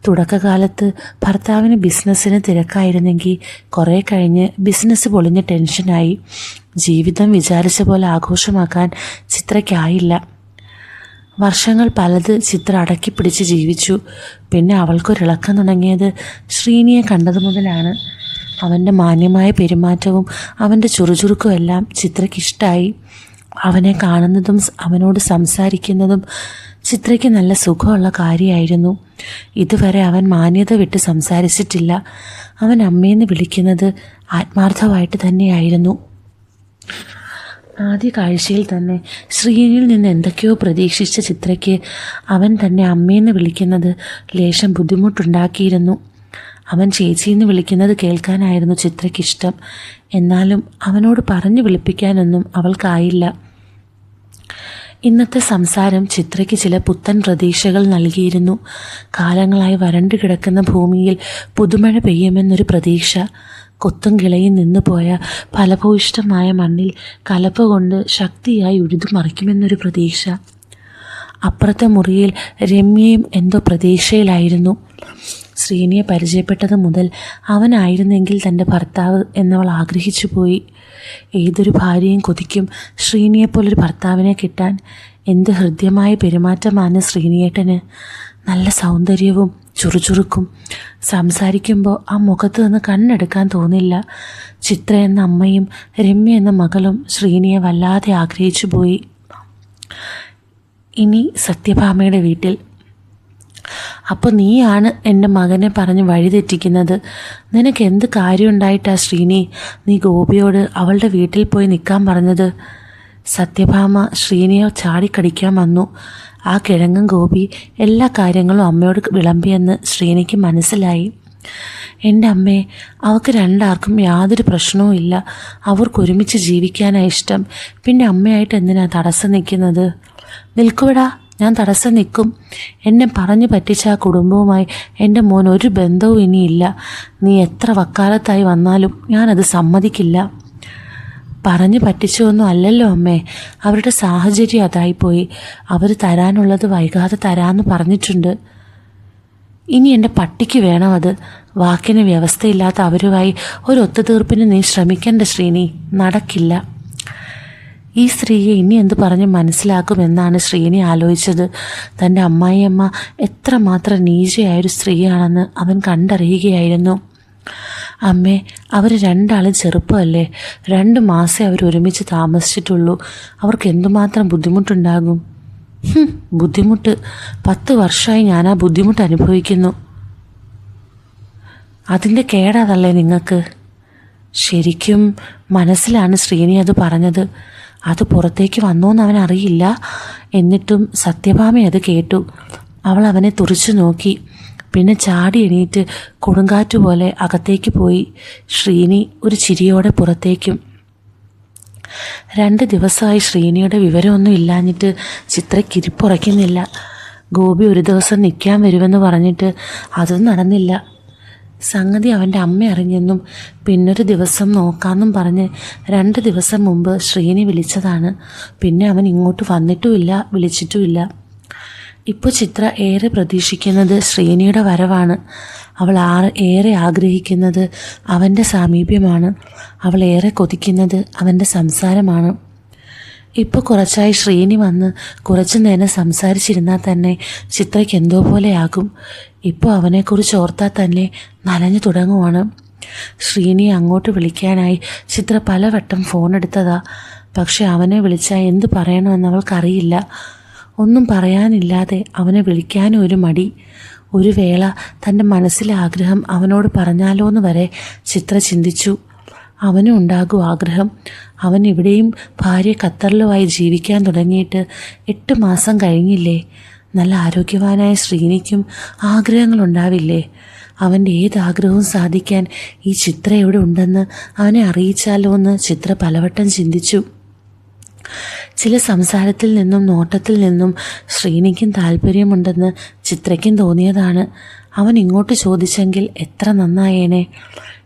തുടക്കകാലത്ത് ഭർത്താവിന് ബിസിനസ്സിന് തിരക്കായിരുന്നെങ്കിൽ കുറേ കഴിഞ്ഞ് ബിസിനസ് പൊളിഞ്ഞ് ടെൻഷനായി. ജീവിതം വിചാരിച്ച പോലെ ആഘോഷമാക്കാൻ ചിത്രയ്ക്കായില്ല. വർഷങ്ങൾ പലത് ചിത്ര അടക്കിപ്പിടിച്ച് ജീവിച്ചു. പിന്നെ അവൾക്കൊരിളക്കം തുടങ്ങിയത് ശ്രീനിയെ കണ്ടതു മുതലാണ്. അവൻ്റെ മാന്യമായ പെരുമാറ്റവും അവൻ്റെ ചുറുചുറുക്കും എല്ലാം ചിത്രയ്ക്കിഷ്ടമായി. അവനെ കാണുന്നതും അവനോട് സംസാരിക്കുന്നതും ചിത്രയ്ക്ക് നല്ല സുഖമുള്ള കാര്യമായിരുന്നു. ഇതുവരെ അവൻ മാന്യത വിട്ട് സംസാരിച്ചിട്ടില്ല. അവൻ അമ്മയെന്ന് വിളിക്കുന്നത് ആത്മാർത്ഥമായിട്ട് തന്നെയായിരുന്നു. ആദ്യ കാഴ്ചയിൽ തന്നെ ശ്രീനിയിൽ നിന്ന് എന്തൊക്കെയോ പ്രതീക്ഷിച്ച ചിത്രയ്ക്ക് അവൻ തന്നെ അമ്മയെന്ന് വിളിക്കുന്നത് ലേശം ബുദ്ധിമുട്ടുണ്ടാക്കിയിരുന്നു. അവൻ ചേച്ചിയെന്ന് വിളിക്കുന്നത് കേൾക്കാനായിരുന്നു ചിത്രയ്ക്കിഷ്ടം. എന്നാലും അവനോട് പറഞ്ഞു വിളിപ്പിക്കാനൊന്നും അവൾക്കായില്ല. ഇന്നത്തെ സംസാരം ചിത്രയ്ക്ക് ചില പുത്തൻ പ്രതീക്ഷകൾ നൽകിയിരുന്നു. കാലങ്ങളായി വരണ്ടു കിടക്കുന്ന ഭൂമിയിൽ പുതുമഴ പെയ്യുമെന്നൊരു പ്രതീക്ഷ. കൊത്തും കിളയും നിന്നുപോയ ഫലഭൂയിഷ്ടമായ മണ്ണിൽ കലപ്പ കൊണ്ട് ശക്തിയായി ഉഴുതുമറിക്കുമെന്നൊരു പ്രതീക്ഷ. അപ്പുറത്തെ മുറിയിൽ രമ്യയും എന്തോ പ്രതീക്ഷയിലായിരുന്നു. ശ്രീനിയെ പരിചയപ്പെട്ടത് മുതൽ അവനായിരുന്നെങ്കിൽ തൻ്റെ ഭർത്താവ് എന്നവൾ ആഗ്രഹിച്ചു പോയി. ഏതൊരു ഭാര്യയും കൊതിക്കും ശ്രീനിയെപ്പോലൊരു ഭർത്താവിനെ കിട്ടാൻ. എന്ത് ഹൃദ്യമായ പെരുമാറ്റമാണ് ശ്രീനിയേട്ടന്. നല്ല സൗന്ദര്യവും ചുറുചുറുക്കും. സംസാരിക്കുമ്പോൾ ആ മുഖത്ത് നിന്ന് കണ്ണെടുക്കാൻ തോന്നില്ല. ചിത്ര എന്ന അമ്മയും രമ്യ എന്ന മകളും ശ്രീനിയെ വല്ലാതെ ആഗ്രഹിച്ചു പോയി. ഇനി സത്യഭാമയുടെ വീട്ടിൽ. അപ്പോൾ നീയാണ് എൻ്റെ മകനെ പറഞ്ഞ് വഴിതെറ്റിക്കുന്നത്. നിനക്ക് എന്ത് കാര്യമുണ്ടായിട്ടാ ശ്രീനി നീ ഗോപിയോട് അവളുടെ വീട്ടിൽ പോയി നിൽക്കാൻ പറഞ്ഞത്? സത്യഭാമ ശ്രീനിയെ ചാടിക്കടിക്കാൻ വന്നു. ആ കിഴങ്ങൻ ഗോപി എല്ലാ കാര്യങ്ങളും അമ്മയോട് വിളമ്പിയെന്ന് ശ്രീനിക്ക് മനസ്സിലായി. എൻ്റെ അമ്മേ, അവൾക്ക് രണ്ടാർക്കും യാതൊരു പ്രശ്നവും ഇല്ല. അവർക്കൊരുമിച്ച് ജീവിക്കാനാണ് ഇഷ്ടം. പിന്നെ അമ്മയായിട്ട് എന്തിനാ തടസ്സം നിൽക്കുന്നത്? നിൽക്കുവിടാ, ഞാൻ തടസ്സം നിൽക്കും. എന്നെ പറഞ്ഞു പറ്റിച്ച ആ കുടുംബവുമായി എൻ്റെ മോൻ ഒരു ബന്ധവും ഇനിയില്ല. നീ എത്ര വക്കാലത്തായി വന്നാലും ഞാനത് സമ്മതിക്കില്ല. പറഞ്ഞു പറ്റിച്ചൊന്നും അല്ലല്ലോ അമ്മേ, അവരുടെ സാഹചര്യം അതായിപ്പോയി. അവർ തരാനുള്ളത് വൈകാതെ തരാമെന്ന് പറഞ്ഞിട്ടുണ്ട്. ഇനി എൻ്റെ പട്ടിക്ക് വേണം അത്. വാക്കിന് വ്യവസ്ഥയില്ലാത്ത അവരുമായി ഒരു ഒത്തുതീർപ്പിന് നീ ശ്രമിക്കേണ്ട ശ്രീനി. നടക്കില്ല. ഈ സ്ത്രീയെ ഇനി എന്ത് പറഞ്ഞ് മനസ്സിലാക്കുമെന്നാണ് ശ്രീനി ആലോചിച്ചത്. തൻ്റെ അമ്മായിയമ്മ എത്രമാത്രം നീചയായൊരു സ്ത്രീയാണെന്ന് അവൻ കണ്ടറിയുകയായിരുന്നു. അമ്മേ, അവർ രണ്ടാളും ചെറുപ്പമല്ലേ. 2 മാസമേ അവർ ഒരുമിച്ച് താമസിച്ചിട്ടുള്ളൂ. അവർക്ക് എന്തുമാത്രം ബുദ്ധിമുട്ടുണ്ടാകും? ബുദ്ധിമുട്ട്? 10 വർഷമായി ഞാൻ ആ ബുദ്ധിമുട്ട് അനുഭവിക്കുന്നു. അതിൻ്റെ കേടാതല്ലേ നിങ്ങൾക്ക്? ശരിക്കും മനസ്സിലാണ് ശ്രീനി അത് പറഞ്ഞത്. അത് പുറത്തേക്ക് വന്നോന്ന് അവൻ അറിയില്ല. എന്നിട്ടും സത്യഭാമ അത് കേട്ടു. അവൾ അവനെ തുറിച്ചു നോക്കി. പിന്നെ ചാടി എണീറ്റ് കൊടുങ്കാറ്റുപോലെ അകത്തേക്ക് പോയി. ശ്രീനി ഒരു ചിരിയോടെ പുറത്തേക്കും. 2 ദിവസമായി ശ്രീനിയുടെ വിവരമൊന്നും ഇല്ലാഞ്ഞിട്ട് ചിത്രയ്ക്ക് ഇരിപ്പുറയ്ക്കുന്നില്ല. ഗോപി ഒരു ദിവസം നിൽക്കാൻ വരുമെന്ന് പറഞ്ഞിട്ട് അതും നടന്നില്ല. സംഗതി അവൻ്റെ അമ്മ അറിഞ്ഞെന്നും പിന്നൊരു ദിവസം നോക്കാമെന്നും പറഞ്ഞ് 2 ദിവസം മുമ്പ് ശ്രീനി വിളിച്ചതാണ്. പിന്നെ അവൻ ഇങ്ങോട്ട് വന്നിട്ടുമില്ല, വിളിച്ചിട്ടുമില്ല. ഇപ്പോൾ ചിത്ര ഏറെ പ്രതീക്ഷിക്കുന്നത് ശ്രീനിയുടെ വരവാണ്. അവൾ ഏറെ ആഗ്രഹിക്കുന്നത് അവൻ്റെ സാമീപ്യമാണ്. അവൾ ഏറെ കൊതിക്കുന്നത് അവൻ്റെ സംസാരമാണ്. ഇപ്പോൾ കുറച്ചായി ശ്രീനി വന്ന് കുറച്ചു നേരം സംസാരിച്ചിരുന്നാൽ തന്നെ ചിത്രയ്ക്ക് എന്തോ പോലെയാകും. ഇപ്പോൾ അവനെക്കുറിച്ച് ഓർത്താൽ തന്നെ നനഞ്ഞു തുടങ്ങുവാണ്. ശ്രീനിയെ അങ്ങോട്ട് വിളിക്കാനായി ചിത്ര പലവട്ടം ഫോൺ എടുത്തതാ. പക്ഷെ അവനെ വിളിച്ചാൽ എന്ത് പറയണമെന്ന് അവൾക്കറിയില്ല. ഒന്നും പറയാനില്ലാതെ അവനെ വിളിക്കാനും ഒരു മടി. ഒരു വേള തൻ്റെ മനസ്സിലെ ആഗ്രഹം അവനോട് പറഞ്ഞാലോ എന്ന് വരെ ചിത്ര ചിന്തിച്ചു. അവനും ഉണ്ടാകും ആഗ്രഹം. അവൻ ഇവിടെയും ഭാര്യ ഖത്തറിലുമായി ജീവിക്കാൻ തുടങ്ങിയിട്ട് 8 മാസം കഴിഞ്ഞില്ലേ. നല്ല ആരോഗ്യവാനായ ശ്രീനിക്കും ആഗ്രഹങ്ങളുണ്ടാവില്ലേ. അവൻ്റെ ഏതാഗ്രഹവും സാധിക്കാൻ ഈ ചിത്ര എവിടെ ഉണ്ടെന്ന് അവനെ അറിയിച്ചാലോ എന്ന് ചിത്ര പലവട്ടം ചിന്തിച്ചു. ചില സംസാരത്തിൽ നിന്നും നോട്ടത്തിൽ നിന്നും ശ്രീനിക്കും താല്പര്യമുണ്ടെന്ന് ചിത്രയ്ക്കും തോന്നിയതാണ്. അവൻ ഇങ്ങോട്ട് ചോദിച്ചെങ്കിൽ എത്ര നന്നായേനെ.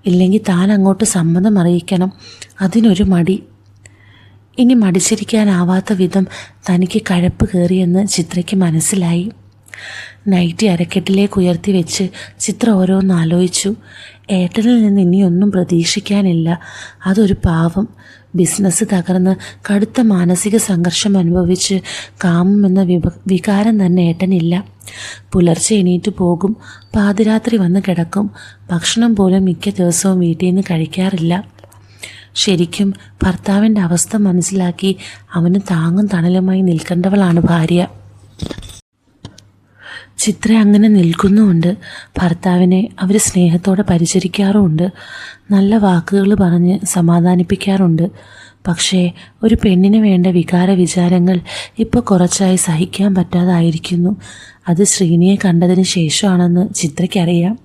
ഇല്ലെങ്കിൽ താൻ അങ്ങോട്ട് സമ്മതം അറിയിക്കണം. അതിനൊരു മടി. ഇനി മടിച്ചിരിക്കാനാവാത്ത വിധം തനിക്ക് കഴപ്പ് കയറിയെന്ന് ചിത്രയ്ക്ക് മനസ്സിലായി. നൈറ്റി അരക്കെട്ടിലേക്ക് ഉയർത്തി വെച്ച് ചിത്ര ഓരോന്ന് ആലോചിച്ചു. ഏട്ടനിൽ നിന്ന് ഇനിയൊന്നും പ്രതീക്ഷിക്കാനില്ല. അതൊരു പാവം. ബിസിനസ് തകർന്ന് കടുത്ത മാനസിക സംഘർഷം അനുഭവിച്ച് കാമം എന്ന വികാരം തന്നെ ഏട്ടനില്ല. പുലർച്ചെ എണീറ്റ് പോകും, പാതിരാത്രി വന്ന് കിടക്കും. ഭക്ഷണം പോലും മിക്ക ദിവസവും വീട്ടിൽ നിന്ന് കഴിക്കാറില്ല. ശരിക്കും ഭർത്താവിൻ്റെ അവസ്ഥ മനസ്സിലാക്കി അവന് താങ്ങും തണലുമായി നിൽക്കേണ്ടവളാണ് ഭാര്യ. ചിത്ര അങ്ങനെ നിൽക്കുന്നുമുണ്ട്. ഭർത്താവിനെ അവർ സ്നേഹത്തോടെ പരിചരിക്കാറുമുണ്ട്. നല്ല വാക്കുകൾ പറഞ്ഞ് സമാധാനിപ്പിക്കാറുണ്ട്. പക്ഷേ ഒരു പെണ്ണിന് വേണ്ട വികാര വിചാരങ്ങൾ ഇപ്പോൾ കുറച്ചായി സഹിക്കാൻ പറ്റാതായിരിക്കുന്നു. അത് ശ്രീനിയെ കണ്ടതിന് ശേഷമാണെന്ന് ചിത്രയ്ക്കറിയാം.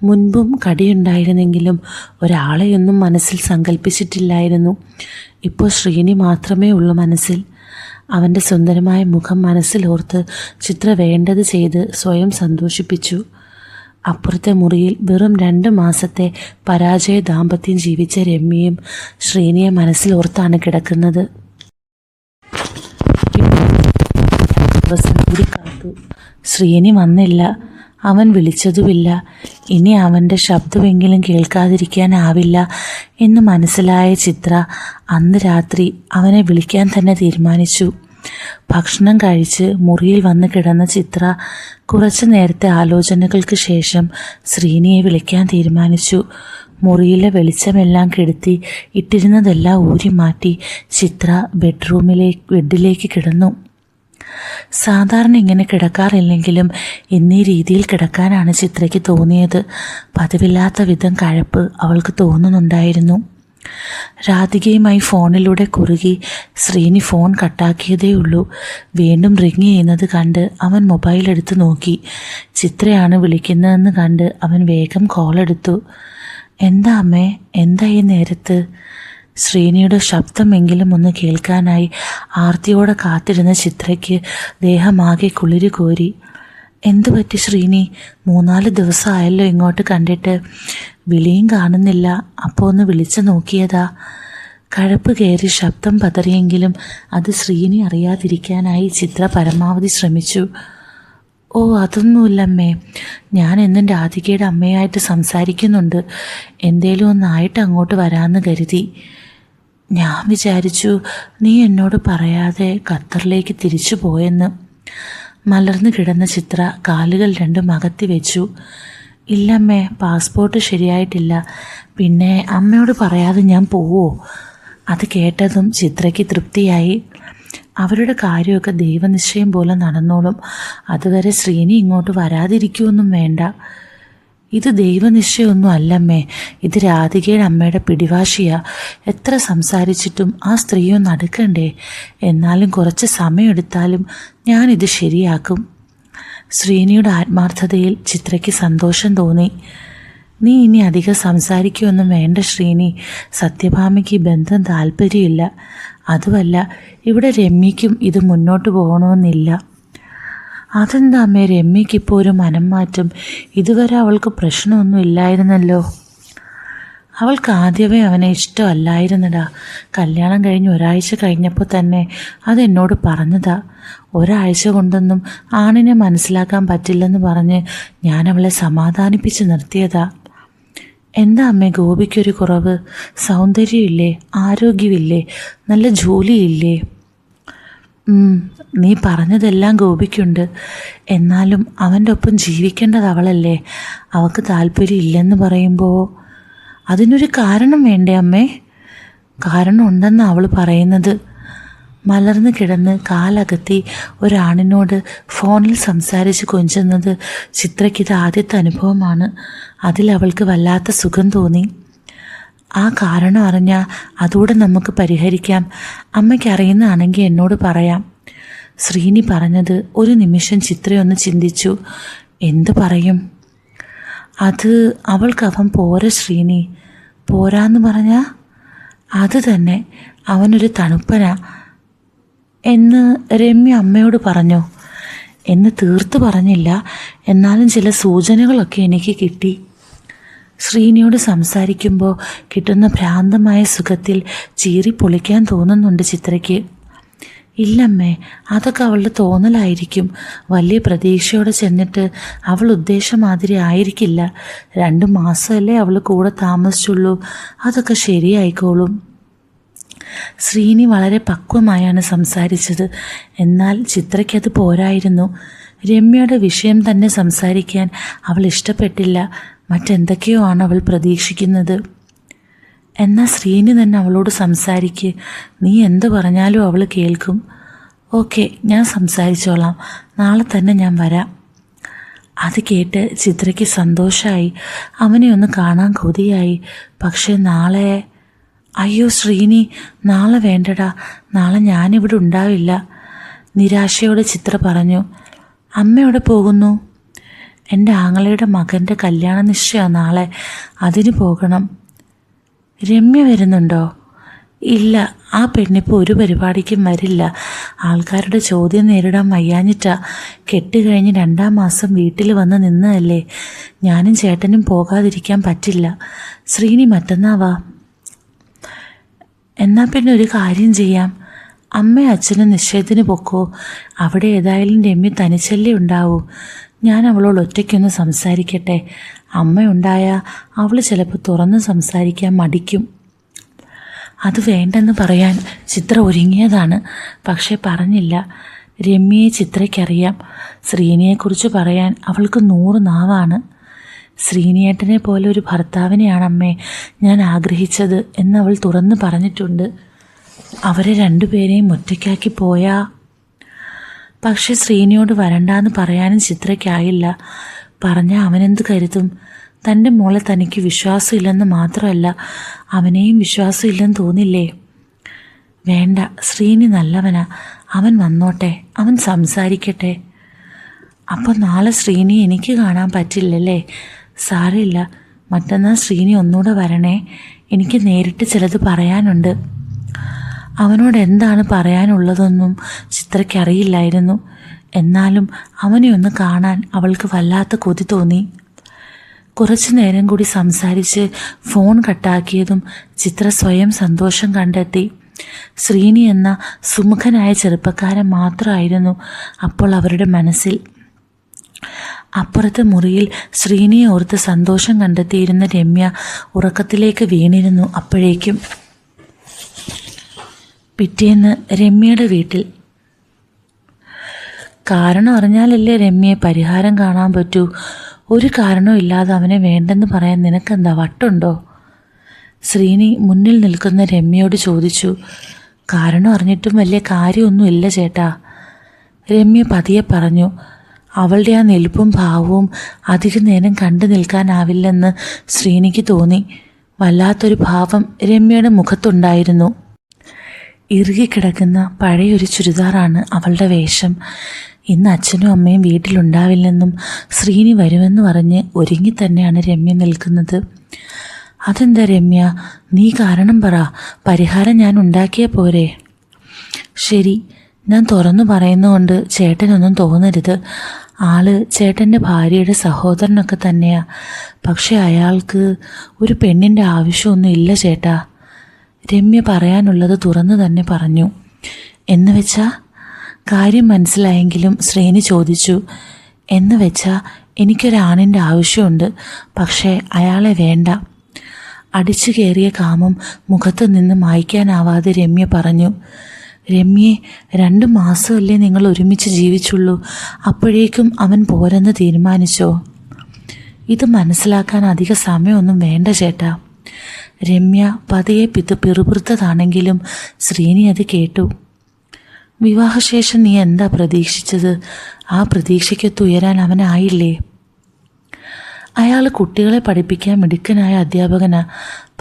മുൻപും കടിയുണ്ടായിരുന്നെങ്കിലും ഒരാളെയൊന്നും മനസ്സിൽ സങ്കല്പിച്ചിട്ടില്ലായിരുന്നു. ഇപ്പോൾ ശ്രീനി മാത്രമേ ഉള്ളൂ മനസ്സിൽ. അവൻ്റെ സുന്ദരമായ മുഖം മനസ്സിലോർത്ത് ചിത്ര വേണ്ടത് ചെയ്ത് സ്വയം സന്തോഷിപ്പിച്ചു. അപ്പുറത്തെ മുറിയിൽ വെറും 2 മാസത്തെ പരാജയ ദാമ്പത്യം ജീവിച്ച രമ്യയും ശ്രീനിയെ മനസ്സിലോർത്താണ് കിടക്കുന്നത്. ദിവസം കൂടി കാത്തു. ശ്രീനി വന്നില്ല. അവൻ വിളിച്ചതുമില്ല. ഇനി അവൻ്റെ ശബ്ദമെങ്കിലും കേൾക്കാതിരിക്കാനാവില്ല എന്ന് മനസ്സിലായ ചിത്ര അന്ന് രാത്രി അവനെ വിളിക്കാൻ തന്നെ തീരുമാനിച്ചു. ഭക്ഷണം കഴിച്ച് മുറിയിൽ വന്ന് കിടന്ന ചിത്ര കുറച്ചു നേരത്തെ ആലോചനകൾക്ക് ശേഷം ശ്രീനിയെ വിളിക്കാൻ തീരുമാനിച്ചു. മുറിയിലെ വെളിച്ചമെല്ലാം കെടുത്തി ഇട്ടിരുന്നതെല്ലാം ഊരി മാറ്റി ചിത്ര ബെഡിലേക്ക് കിടന്നു. സാധാരണ ഇങ്ങനെ കിടക്കാറില്ലെങ്കിലും ഇന്നീ രീതിയിൽ കിടക്കാനാണ് ചിത്രയ്ക്ക് തോന്നിയത്. പതിവില്ലാത്ത വിധം കഴപ്പ് അവൾക്ക് തോന്നുന്നുണ്ടായിരുന്നു. രാധികയുമായി ഫോണിലൂടെ കുറുകി ശ്രീനി ഫോൺ കട്ടാക്കിയതേയുള്ളൂ. വീണ്ടും റിങ് ചെയ്യുന്നത് കണ്ട് അവൻ മൊബൈൽ എടുത്ത് നോക്കി. ചിത്രയാണ് വിളിക്കുന്നതെന്ന് കണ്ട് അവൻ വേഗം കോൾ എടുത്തു. എന്താ അമ്മേ, എന്താ ഈ നേരത്ത്? ശ്രീനിയുടെ ശബ്ദമെങ്കിലും ഒന്ന് കേൾക്കാനായി ആർത്തിയോടെ കാത്തിരുന്ന ചിത്രയ്ക്ക് ദേഹമാകെ കുളിര് കോരി. എന്തു പറ്റി ശ്രീനി? 3-4 ദിവസമായല്ലോ ഇങ്ങോട്ട് കണ്ടിട്ട്. വിളിയും കാണുന്നില്ല. അപ്പോൾ ഒന്ന് വിളിച്ചു നോക്കിയതാ. കഴപ്പ് കയറി ശബ്ദം പതറിയെങ്കിലും അത് ശ്രീനി അറിയാതിരിക്കാനായി ചിത്ര പരമാവധി ശ്രമിച്ചു. ഓ, അതൊന്നുമില്ലമ്മേ. ഞാൻ എന്നും രാധികയുടെ അമ്മയായിട്ട് സംസാരിക്കുന്നുണ്ട്. എന്തേലും ഒന്നായിട്ട് അങ്ങോട്ട് വരാമെന്ന് കരുതി. ഞാൻ വിചാരിച്ചു നീ എന്നോട് പറയാതെ ഖത്തറിലേക്ക് തിരിച്ചു പോയെന്ന്. മലർന്നു കിടന്ന ചിത്ര കാലുകൾ 2 അകത്തി വെച്ചു. ഇല്ലമ്മേ, പാസ്പോർട്ട് ശരിയായിട്ടില്ല. പിന്നെ അമ്മയോട് പറയാതെ ഞാൻ പോവോ? അത് കേട്ടതും ചിത്രയ്ക്ക് തൃപ്തിയായി. അവരുടെ കാര്യമൊക്കെ ദൈവനിശ്ചയം പോലെ നടന്നോളും. അതുവരെ ശ്രീനി ഇങ്ങോട്ട് വരാതിരിക്കുമൊന്നും വേണ്ട. ഇത് ദൈവനിശ്ചയമൊന്നും അല്ലമ്മേ, ഇത് രാധികയുടെ അമ്മയുടെ പിടിവാശിയാ. എത്ര സംസാരിച്ചിട്ടും ആ സ്ത്രീയൊന്ന് അടുക്കണ്ടേ? എന്നാലും കുറച്ച് സമയമെടുത്താലും ഞാനിത് ശരിയാക്കും. ശ്രീനിയുടെ ആത്മാർത്ഥതയിൽ ചിത്രയ്ക്ക് സന്തോഷം തോന്നി. നീ ഇനി അധികം സംസാരിക്കുകയൊന്നും വേണ്ട ശ്രീനി. സത്യഭാമയ്ക്ക് ബന്ധം താല്പര്യമില്ല. അതുമല്ല, ഇവിടെ രമ്യയ്ക്കും ഇത് മുന്നോട്ട് പോകണമെന്നില്ല. അതെന്താ അമ്മേ, രമ്യയ്ക്കിപ്പോൾ ഒരു മനം മാറ്റം? ഇതുവരെ അവൾക്ക് പ്രശ്നമൊന്നും ഇല്ലായിരുന്നല്ലോ. അവൾക്ക് ആദ്യമേ അവനെ ഇഷ്ടമല്ലായിരുന്നടാ. കല്യാണം കഴിഞ്ഞ് ഒരാഴ്ച കഴിഞ്ഞപ്പോൾ തന്നെ അതെന്നോട് പറഞ്ഞതാ. ഒരാഴ്ച കൊണ്ടൊന്നും ആണിനെ മനസ്സിലാക്കാൻ പറ്റില്ലെന്ന് പറഞ്ഞ് ഞാൻ അവളെ സമാധാനിപ്പിച്ച് നിർത്തിയതാ. എന്താ അമ്മേ ഗോപിക്കൊരു കുറവ്? സൗന്ദര്യമില്ലേ? ആരോഗ്യമില്ലേ? നല്ല ജോലിയില്ലേ? നീ പറഞ്ഞതെല്ലാം ഗോപിക്കുണ്ട്. എന്നാലും അവൻ്റെ ഒപ്പം ജീവിക്കേണ്ടത് അവളല്ലേ. അവൾക്ക് താല്പര്യം ഇല്ലെന്ന് പറയുമ്പോൾ അതിനൊരു കാരണം വേണ്ടേ അമ്മേ? കാരണം ഉണ്ടെന്ന് അവൾ പറയുന്നത്. മലർന്ന് കിടന്ന് കാലകത്തി ഒരാണിനോട് ഫോണിൽ സംസാരിച്ച് കൊഞ്ചുന്നത് ചിത്രയ്ക്കിത് ആദ്യത്തെ അനുഭവമാണ്. അതിലവൾക്ക് വല്ലാത്ത സുഖം തോന്നി. ആ കാരണം അറിഞ്ഞാൽ അതുകൂടെ നമുക്ക് പരിഹരിക്കാം. അമ്മയ്ക്ക് അറിയുന്നതാണെങ്കിൽ എന്നോട് പറയാം. ശ്രീനി പറഞ്ഞത് ഒരു നിമിഷം ചിത്രയൊന്ന് ചിന്തിച്ചു. എന്തു പറയും? അത് അവൻ പോരാ ശ്രീനി. പോരാന്ന് പറഞ്ഞാൽ അത് തന്നെ, അവനൊരു തണുപ്പനാ എന്ന് രമ്യ അമ്മയോട് പറഞ്ഞു. എന്ന് തീർത്ത് പറഞ്ഞില്ല, എന്നാലും ചില സൂചനകളൊക്കെ എനിക്ക് കിട്ടി. ശ്രീനിയോട് സംസാരിക്കുമ്പോൾ കിട്ടുന്ന ഭ്രാന്തമായ സുഖത്തിൽ ചീറി പൊളിക്കാൻ തോന്നുന്നുണ്ട് ചിത്രയ്ക്ക്. ഇല്ലമ്മേ, അതൊക്കെ അവളുടെ തോന്നലായിരിക്കും. വലിയ പ്രതീക്ഷയോടെ ചെന്നിട്ട് അവൾ ഉദ്ദേശം മാതിരി ആയിരിക്കില്ല. 2 മാസമല്ലേ അവൾ കൂടെ താമസിച്ചുള്ളൂ. അതൊക്കെ ശരിയായിക്കോളും. ശ്രീനി വളരെ പക്വമായാണ് സംസാരിച്ചത്. എന്നാൽ ചിത്രയ്ക്കത് പോരായിരുന്നു. രമ്യയുടെ വിഷയം തന്നെ സംസാരിക്കാൻ അവൾ ഇഷ്ടപ്പെട്ടില്ല. മറ്റെന്തൊക്കെയോ ആണ് അവൾ പ്രതീക്ഷിക്കുന്നത്. എന്നാൽ ശ്രീനി തന്നെ അവളോട് സംസാരിക്ക്. നീ എന്ത് പറഞ്ഞാലും അവൾ കേൾക്കും. ഓക്കെ, ഞാൻ സംസാരിച്ചോളാം. നാളെ തന്നെ ഞാൻ വരാം. അത് കേട്ട് ചിത്രയ്ക്ക് സന്തോഷമായി. അവനെ ഒന്ന് കാണാൻ കൊതിയായി. പക്ഷേ നാളെ... അയ്യോ ശ്രീനി, നാളെ വേണ്ടടാ. നാളെ ഞാനിവിടെ ഉണ്ടാവില്ല. നിരാശയോടെ ചിത്ര പറഞ്ഞു. അമ്മ എവിടെ പോകുന്നു? എൻ്റെ ആങ്ങളയുടെ മകൻ്റെ കല്യാണ നിശ്ചയമാണ് നാളെ. അതിന് പോകണം. രമ്യ വരുന്നുണ്ടോ? ഇല്ല, ആ പെണ്ണിപ്പോൾ ഒരു പരിപാടിക്കും വരില്ല. ആൾക്കാരുടെ ചോദ്യം നേരിടാൻ വയ്യാഞ്ഞിട്ടാ. കെട്ട് കഴിഞ്ഞ് 2-ാം മാസം വീട്ടിൽ വന്ന് നിന്നതല്ലേ. ഞാനും ചേട്ടനും പോകാതിരിക്കാൻ പറ്റില്ല. ശ്രീനി മറ്റന്നാ വാ. എന്നാൽ പിന്നെ ഒരു കാര്യം ചെയ്യാം. അമ്മയും അച്ഛനും നിശ്ചയത്തിന് പൊക്കോ. അവിടെ ഏതായാലും രമ്യ തനിച്ചല്ലേ ഉണ്ടാവൂ. ഞാൻ അവളോട് ഒറ്റയ്ക്കൊന്ന് സംസാരിക്കട്ടെ. അമ്മയുണ്ടായാൽ അവൾ ചിലപ്പോൾ തുറന്ന് സംസാരിക്കാൻ മടിക്കും. അത് വേണ്ടെന്ന് പറയാൻ ചിത്ര ഒരുങ്ങിയതാണ്. പക്ഷെ പറഞ്ഞില്ല. രമ്യയെ ചിത്രയ്ക്കറിയാം. ശ്രീനിയെക്കുറിച്ച് പറയാൻ അവൾക്ക് 100 നാവാണ്. ശ്രീനിയേട്ടനെ പോലെ ഒരു ഭർത്താവിനെയാണമ്മേ ഞാൻ ആഗ്രഹിച്ചത് എന്നവൾ തുറന്ന് പറഞ്ഞിട്ടുണ്ട്. അവരെ 2 പേരെയും ഒറ്റയ്ക്കാക്കി പോയാ. പക്ഷെ ശ്രീനിയോട് വരണ്ടാന്ന് പറയാനും ചിത്രയ്ക്കായില്ല. പറഞ്ഞാൽ അവനെന്ത് കരുതും? തൻ്റെ മോളെ തനിക്ക് വിശ്വാസമില്ലെന്ന് മാത്രമല്ല, അവനെയും വിശ്വാസമില്ലെന്ന് തോന്നില്ലേ? വേണ്ട, ശ്രീനി നല്ലവനാ. അവൻ വന്നോട്ടെ, അവൻ സംസാരിക്കട്ടെ. അപ്പോൾ നാളെ ശ്രീനി എനിക്ക് കാണാൻ പറ്റില്ലല്ലേ? സാരമില്ല, മറ്റന്നാൾ ശ്രീനി ഒന്നുകൂടെ വരണേ. എനിക്ക് നേരിട്ട് ചിലത് പറയാനുണ്ട്. അവനോട് എന്താണ് പറയാനുള്ളതെന്നും ചിത്രയ്ക്കറിയില്ലായിരുന്നു. എന്നാലും അവനെ ഒന്ന് കാണാൻ അവൾക്ക് വല്ലാത്ത കൊതി തോന്നി. കുറച്ചു നേരം കൂടി സംസാരിച്ച് ഫോൺ കട്ടാക്കിയതും ചിത്ര സ്വയം സന്തോഷം കണ്ടെത്തി. ശ്രീനി എന്ന സുമുഖനായ ചെറുപ്പക്കാരൻ മാത്രമായിരുന്നു അപ്പോൾ അവരുടെ മനസ്സിൽ. അപ്പുറത്തെ മുറിയിൽ ശ്രീനിയെ ഓർത്ത് സന്തോഷം കണ്ടെത്തിയിരുന്ന രമ്യ ഉറക്കത്തിലേക്ക് വീണിരുന്നു. അപ്പോഴേക്കും പിറ്റേന്ന് രമ്യയുടെ വീട്ടിൽ. കാരണം അറിഞ്ഞാലല്ലേ രമ്യയെ പരിഹാരം കാണാൻ പറ്റൂ. ഒരു കാരണവും ഇല്ലാതെ അവനെ വേണ്ടെന്ന് പറയാൻ നിനക്കെന്താ വട്ടുണ്ടോ? ശ്രീനി മുന്നിൽ നിൽക്കുന്ന രമ്യയോട് ചോദിച്ചു. കാരണം അറിഞ്ഞിട്ടും വലിയ കാര്യമൊന്നുമില്ല ചേട്ടാ. രമ്യ പതിയെ പറഞ്ഞു. അവളുടെ ആ നിൽപ്പും ഭാവവും അധിക നേരം കണ്ടു നിൽക്കാനാവില്ലെന്ന് ശ്രീനിക്ക് തോന്നി. വല്ലാത്തൊരു ഭാവം രമ്യയുടെ മുഖത്തുണ്ടായിരുന്നു. ഇറുകിക്കിടക്കുന്ന പഴയൊരു ചുരിദാറാണ് അവളുടെ വേഷം. ഇന്ന് അച്ഛനും അമ്മയും വീട്ടിലുണ്ടാവില്ലെന്നും ശ്രീനി വരുമെന്ന് പറഞ്ഞ് ഒരുങ്ങി തന്നെയാണ് രമ്യ നിൽക്കുന്നത്. അതെന്താ രമ്യ, നീ കാരണം പറ, പരിഹാരം ഞാൻ ഉണ്ടാക്കിയ പോരെ? ശരി, ഞാൻ തുറന്നു പറയുന്നതുകൊണ്ട് ചേട്ടനൊന്നും തോന്നരുത്. ആള് ചേട്ടൻ്റെ ഭാര്യയുടെ സഹോദരനൊക്കെ തന്നെയാ. പക്ഷെ അയാൾക്ക് ഒരു പെണ്ണിൻ്റെ ആവശ്യമൊന്നും ഇല്ല ചേട്ടാ. രമ്യ പറയാനുള്ളത് തുറന്നു തന്നെ പറഞ്ഞു. എന്ന് വെച്ചാ? കാര്യം മനസ്സിലായെങ്കിലും ശ്രീനി ചോദിച്ചു. എന്ന് വെച്ചാൽ എനിക്കൊരാണിൻ്റെ ആവശ്യമുണ്ട്, പക്ഷേ അയാളെ വേണ്ട. അടിച്ചു കയറിയ കാമം മുഖത്ത് നിന്ന് മായ്ക്കാനാവാതെ രമ്യ പറഞ്ഞു. രമ്യേ, 2 മാസമല്ലേ നിങ്ങൾ ഒരുമിച്ച് ജീവിച്ചുള്ളൂ, അപ്പോഴേക്കും അവൻ പോരെന്ന് തീരുമാനിച്ചോ? ഇത് മനസ്സിലാക്കാൻ അധിക സമയമൊന്നും വേണ്ട ചേട്ടാ. രമ്യ പതിയെ പിറുപിറുത്തതാണെങ്കിലും ശ്രീനി അത് കേട്ടു. വിവാഹശേഷം നീ എന്താ പ്രതീക്ഷിച്ചത്? ആ പ്രതീക്ഷയ്ക്കൊത്ത് ഉയരാൻ അവനായില്ലേ? അയാൾ കുട്ടികളെ പഠിപ്പിക്കാൻ മിടുക്കനായ അധ്യാപകനാ.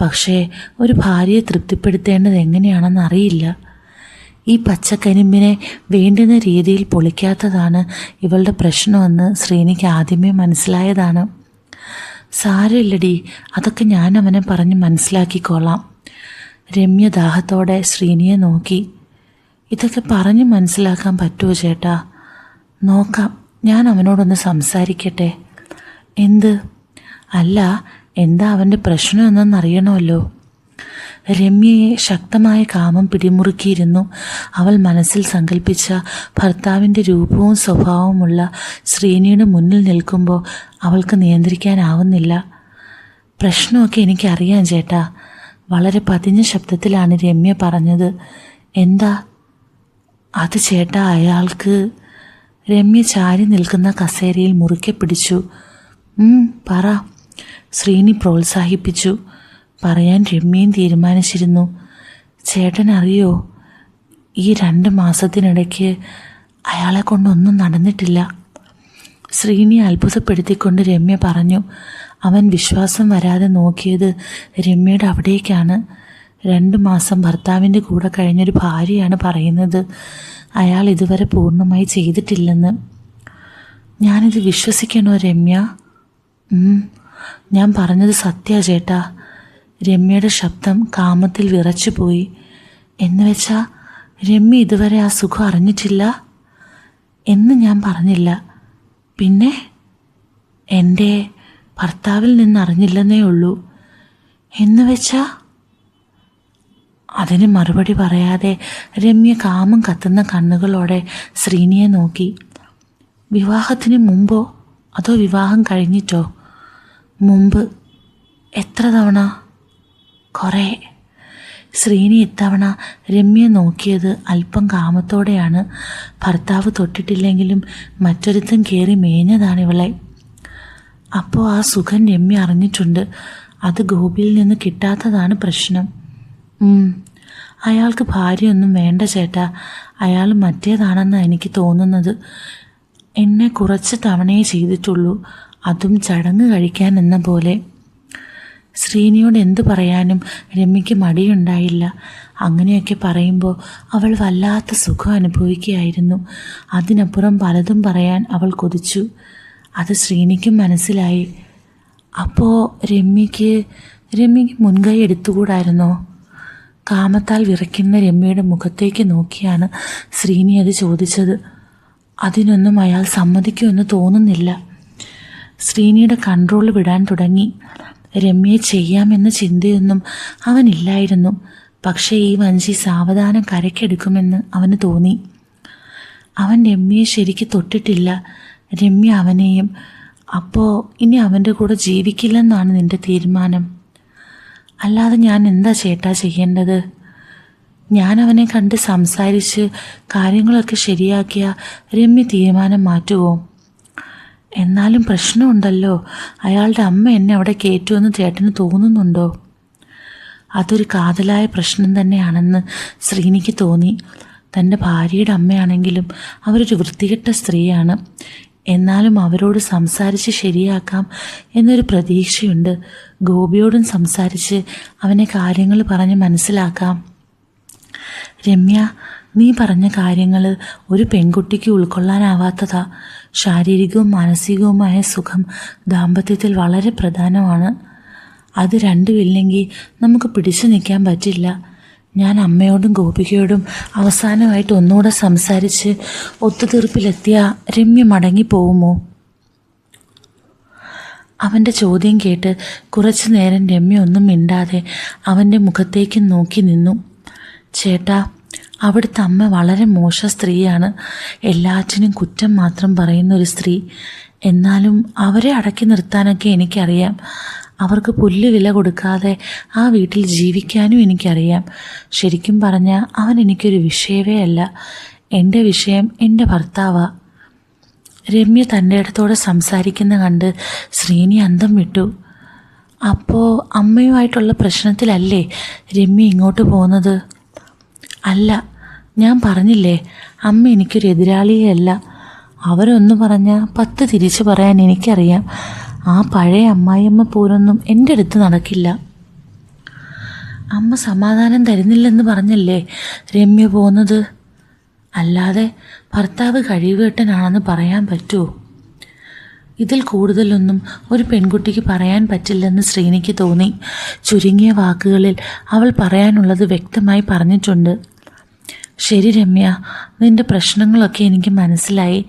പക്ഷേ ഒരു ഭാര്യയെ തൃപ്തിപ്പെടുത്തേണ്ടത് എങ്ങനെയാണെന്ന് അറിയില്ല. ഈ പച്ചക്കരിമ്പിനെ വേണ്ടുന്ന രീതിയിൽ പൊളിക്കാത്തതാണ് ഇവളുടെ പ്രശ്നമെന്ന് ശ്രീനിക്ക് ആദ്യമേ മനസ്സിലായതാണ്. സാരമില്ലടി, അതൊക്കെ ഞാൻ അവനെ പറഞ്ഞ് മനസ്സിലാക്കിക്കോളാം. രമ്യ ദാഹത്തോടെ ശ്രീനിയെ നോക്കി. ഇതൊക്കെ പറഞ്ഞ് മനസ്സിലാക്കാൻ പറ്റുമോ ചേട്ടാ? നോക്കാം, ഞാൻ അവനോടൊന്ന് സംസാരിക്കട്ടെ. എന്ത്? അല്ല, എന്താ അവൻ്റെ പ്രശ്നമെന്നറിയണമല്ലോ. രമ്യയെ ശക്തമായ കാമം പിടിമുറുക്കിയിരുന്നു. അവൾ മനസ്സിൽ സങ്കല്പിച്ച ഭർത്താവിൻ്റെ രൂപവും സ്വഭാവവുമുള്ള ശ്രീനിയുടെ മുന്നിൽ നിൽക്കുമ്പോൾ അവൾക്ക് നിയന്ത്രിക്കാനാവുന്നില്ല. പ്രശ്നമൊക്കെ എനിക്കറിയാം ചേട്ടാ. വളരെ പതിഞ്ഞ ശബ്ദത്തിലാണ് രമ്യ പറഞ്ഞത്. എന്താ? അത് ചേട്ടാ, അയാൾക്ക്... രമ്യ ചാരി നിൽക്കുന്ന കസേരയിൽ മുറുക്കെ പിടിച്ചു. പറ, ശ്രീനി പ്രോത്സാഹിപ്പിച്ചു. പറയാൻ രമ്യയും തീരുമാനിച്ചിരുന്നു. ചേട്ടൻ അറിയോ, ഈ 2 മാസത്തിനിടയ്ക്ക് അയാളെ കൊണ്ടൊന്നും നടന്നിട്ടില്ല. ശ്രീനി അത്ഭുതപ്പെടുത്തിക്കൊണ്ട് രമ്യ പറഞ്ഞു. അവൻ വിശ്വാസം വരാതെ നോക്കിയത് രമ്യയുടെ അവിടേക്കാണ്. 2 മാസം ഭർത്താവിൻ്റെ കൂടെ കഴിഞ്ഞൊരു ഭാര്യയാണ് പറയുന്നത് അയാൾ ഇതുവരെ പൂർണ്ണമായി ചെയ്തിട്ടില്ലെന്ന്. ഞാനിത് വിശ്വസിക്കണോ രമ്യ? ഞാൻ പറഞ്ഞത് സത്യ ചേട്ടാ. രമ്യയുടെ ശബ്ദം കാമത്തിൽ വിറച്ചുപോയി. എന്ന് വെച്ചാൽ രമ്യ ഇതുവരെ ആ സുഖം അറിഞ്ഞിട്ടില്ല എന്ന് ഞാൻ പറഞ്ഞില്ല. പിന്നെ എൻ്റെ ഭർത്താവിൽ നിന്ന് അറിഞ്ഞില്ലെന്നേ ഉള്ളൂ. എന്ന് വെച്ചാൽ? അതിന് മറുപടി പറയാതെ രമ്യ കാമം കത്തുന്ന കണ്ണുകളോടെ ശ്രീനിയെ നോക്കി. വിവാഹത്തിന് മുമ്പോ അതോ വിവാഹം കഴിഞ്ഞിട്ടോ? മുമ്പ്. എത്ര തവണ? കുറേ. ശ്രീനി ഇത്തവണ രമ്യയെ നോക്കിയത് അല്പം കാമത്തോടെയാണ്. ഭർത്താവ് തൊട്ടിട്ടില്ലെങ്കിലും മറ്റൊരുത്തൻ കയറി മേഞ്ഞതാണിവളെ. അപ്പോൾ ആ സുഖം രമ്യ അറിഞ്ഞിട്ടുണ്ട്. അത് ഗോപിയിൽ നിന്ന് കിട്ടാത്തതാണ് പ്രശ്നം. അയാൾക്ക് ഭാര്യയൊന്നും വേണ്ട ചേട്ടാ. അയാൾ മറ്റേതാണെന്നാണ് എനിക്ക് തോന്നുന്നത്. എന്നെ കുറച്ച് തവണയേ ചെയ്തിട്ടുള്ളൂ, അതും ചടങ്ങ് കഴിക്കാൻ എന്ന പോലെ. ശ്രീനിയോട് എന്തു പറയാനും രമ്യയ്ക്ക് മടിയുണ്ടായില്ല. അങ്ങനെയൊക്കെ പറയുമ്പോൾ അവൾ വല്ലാത്ത സുഖം അനുഭവിക്കുകയായിരുന്നു. അതിനപ്പുറം പലതും പറയാൻ അവൾ കൊതിച്ചു. അത് ശ്രീനിക്കും മനസ്സിലായി. അപ്പോൾ രമ്യയ്ക്ക് മുൻകൈ എടുത്തുകൂടായിരുന്നോ? കാമത്താൽ വിറയ്ക്കുന്ന രമ്യയുടെ മുഖത്തേക്ക് നോക്കിയാണ് ശ്രീനി അത് ചോദിച്ചത്. അതിനൊന്നും അയാൾ സമ്മതിക്കുമെന്ന് തോന്നുന്നില്ല. ശ്രീനിയുടെ കൺട്രോൾ വിടാൻ തുടങ്ങി. രമ്യയെ ചെയ്യാമെന്ന ചിന്തയൊന്നും അവനില്ലായിരുന്നു. പക്ഷേ ഈ വഞ്ചി സാവധാനം കരയ്ക്കെടുക്കുമെന്ന് അവന് തോന്നി. അവൻ രമ്യയെ ശരിക്ക് തൊട്ടിട്ടില്ല, രമ്യ അവനെയും. അപ്പോൾ ഇനി അവൻ്റെ കൂടെ ജീവിക്കില്ലെന്നാണ് നിൻ്റെ തീരുമാനം? അല്ലാതെ ഞാൻ എന്താ ചേട്ടാ ചെയ്യേണ്ടത്? ഞാൻ അവനെ കണ്ട് സംസാരിച്ച് കാര്യങ്ങളൊക്കെ ശരിയാക്കിയ രമ്യ തീരുമാനം മാറ്റുമോ? എന്നാലും പ്രശ്നമുണ്ടല്ലോ. അയാളുടെ അമ്മ എന്നെ അവിടെ കയറ്റുമെന്ന് ചേട്ടന് തോന്നുന്നുണ്ടോ? അതൊരു കാതലായ പ്രശ്നം തന്നെയാണെന്ന് ശ്രീനിക്ക് തോന്നി. തൻ്റെ ഭാര്യയുടെ അമ്മയാണെങ്കിലും അവരൊരു വൃത്തികെട്ട സ്ത്രീയാണ്. എന്നാലും അവരോട് സംസാരിച്ച് ശരിയാക്കാം എന്നൊരു പ്രതീക്ഷയുണ്ട്. ഗോപിയോടും സംസാരിച്ച് അവനെ കാര്യങ്ങൾ പറഞ്ഞ് മനസ്സിലാക്കാം. രമ്യ, നീ പറഞ്ഞ കാര്യങ്ങൾ ഒരു പെൺകുട്ടിക്ക് ഉൾക്കൊള്ളാനാവാത്തതാ. ശാരീരികവും മാനസികവുമായ സുഖം ദാമ്പത്യത്തിൽ വളരെ പ്രധാനമാണ്. അത് രണ്ടുമില്ലെങ്കിൽ നമുക്ക് പിടിച്ചു നിൽക്കാൻ പറ്റില്ല. ഞാൻ അമ്മയോടും ഗോപികയോടും അവസാനമായിട്ട് ഒന്നുകൂടെ സംസാരിച്ച് ഒത്തുതീർപ്പിലെത്തിയ രമ്യ മടങ്ങിപ്പോവുമോ? അവൻ്റെ ചോദ്യം കേട്ട് കുറച്ചു നേരം രമ്യ ഒന്നും മിണ്ടാതെ അവൻ്റെ മുഖത്തേക്ക് നോക്കി നിന്നു. ചേട്ടാ, അവിടുത്തെ അമ്മ വളരെ മോശ സ്ത്രീയാണ്. എല്ലാറ്റിനും കുറ്റം മാത്രം പറയുന്നൊരു സ്ത്രീ. എന്നാലും അവരെ അടക്കി നിർത്താനൊക്കെ എനിക്കറിയാം. അവർക്ക് പുല്ല് വില കൊടുക്കാതെ ആ വീട്ടിൽ ജീവിക്കാനും എനിക്കറിയാം. ശരിക്കും പറഞ്ഞാൽ അവൻ എനിക്കൊരു വിഷയമേ അല്ല. എൻ്റെ വിഷയം എൻ്റെ ഭർത്താവാ. രമ്യ തൻ്റെ ഇടത്തോടെ സംസാരിക്കുന്ന കണ്ട് ശ്രീനി അന്തം വിട്ടു. അപ്പോൾ അമ്മയുമായിട്ടുള്ള പ്രശ്നത്തിലല്ലേ രമ്യ ഇങ്ങോട്ട് പോകുന്നത്? അല്ല, ഞാൻ പറഞ്ഞില്ലേ, അമ്മ എനിക്കൊരു എതിരാളിയേ അല്ല. അവരൊന്ന് പറഞ്ഞാൽ 10 തിരിച്ചു പറയാൻ എനിക്കറിയാം. ആ പഴയ അമ്മായിയമ്മ പോലൊന്നും എൻ്റെ അടുത്ത് നടക്കില്ല. അമ്മ സമാധാനം തരുന്നില്ലെന്ന് പറഞ്ഞല്ലേ രമ്യ പോകുന്നത്? അല്ലാതെ ഭർത്താവ് കഴിവുകെട്ടനാണെന്ന് പറയാൻ പറ്റുമോ? ഇതിൽ കൂടുതലൊന്നും ഒരു പെൺകുട്ടിക്ക് പറയാൻ പറ്റില്ലെന്ന് ശ്രീനിക്ക് തോന്നി. ചുരുങ്ങിയ വാക്കുകളിൽ അവൾ പറയാനുള്ളത് വ്യക്തമായി പറഞ്ഞിട്ടുണ്ട്. ശരി രമ്യ, നിൻ്റെ പ്രശ്നങ്ങളൊക്കെ എനിക്ക് മനസ്സിലായി.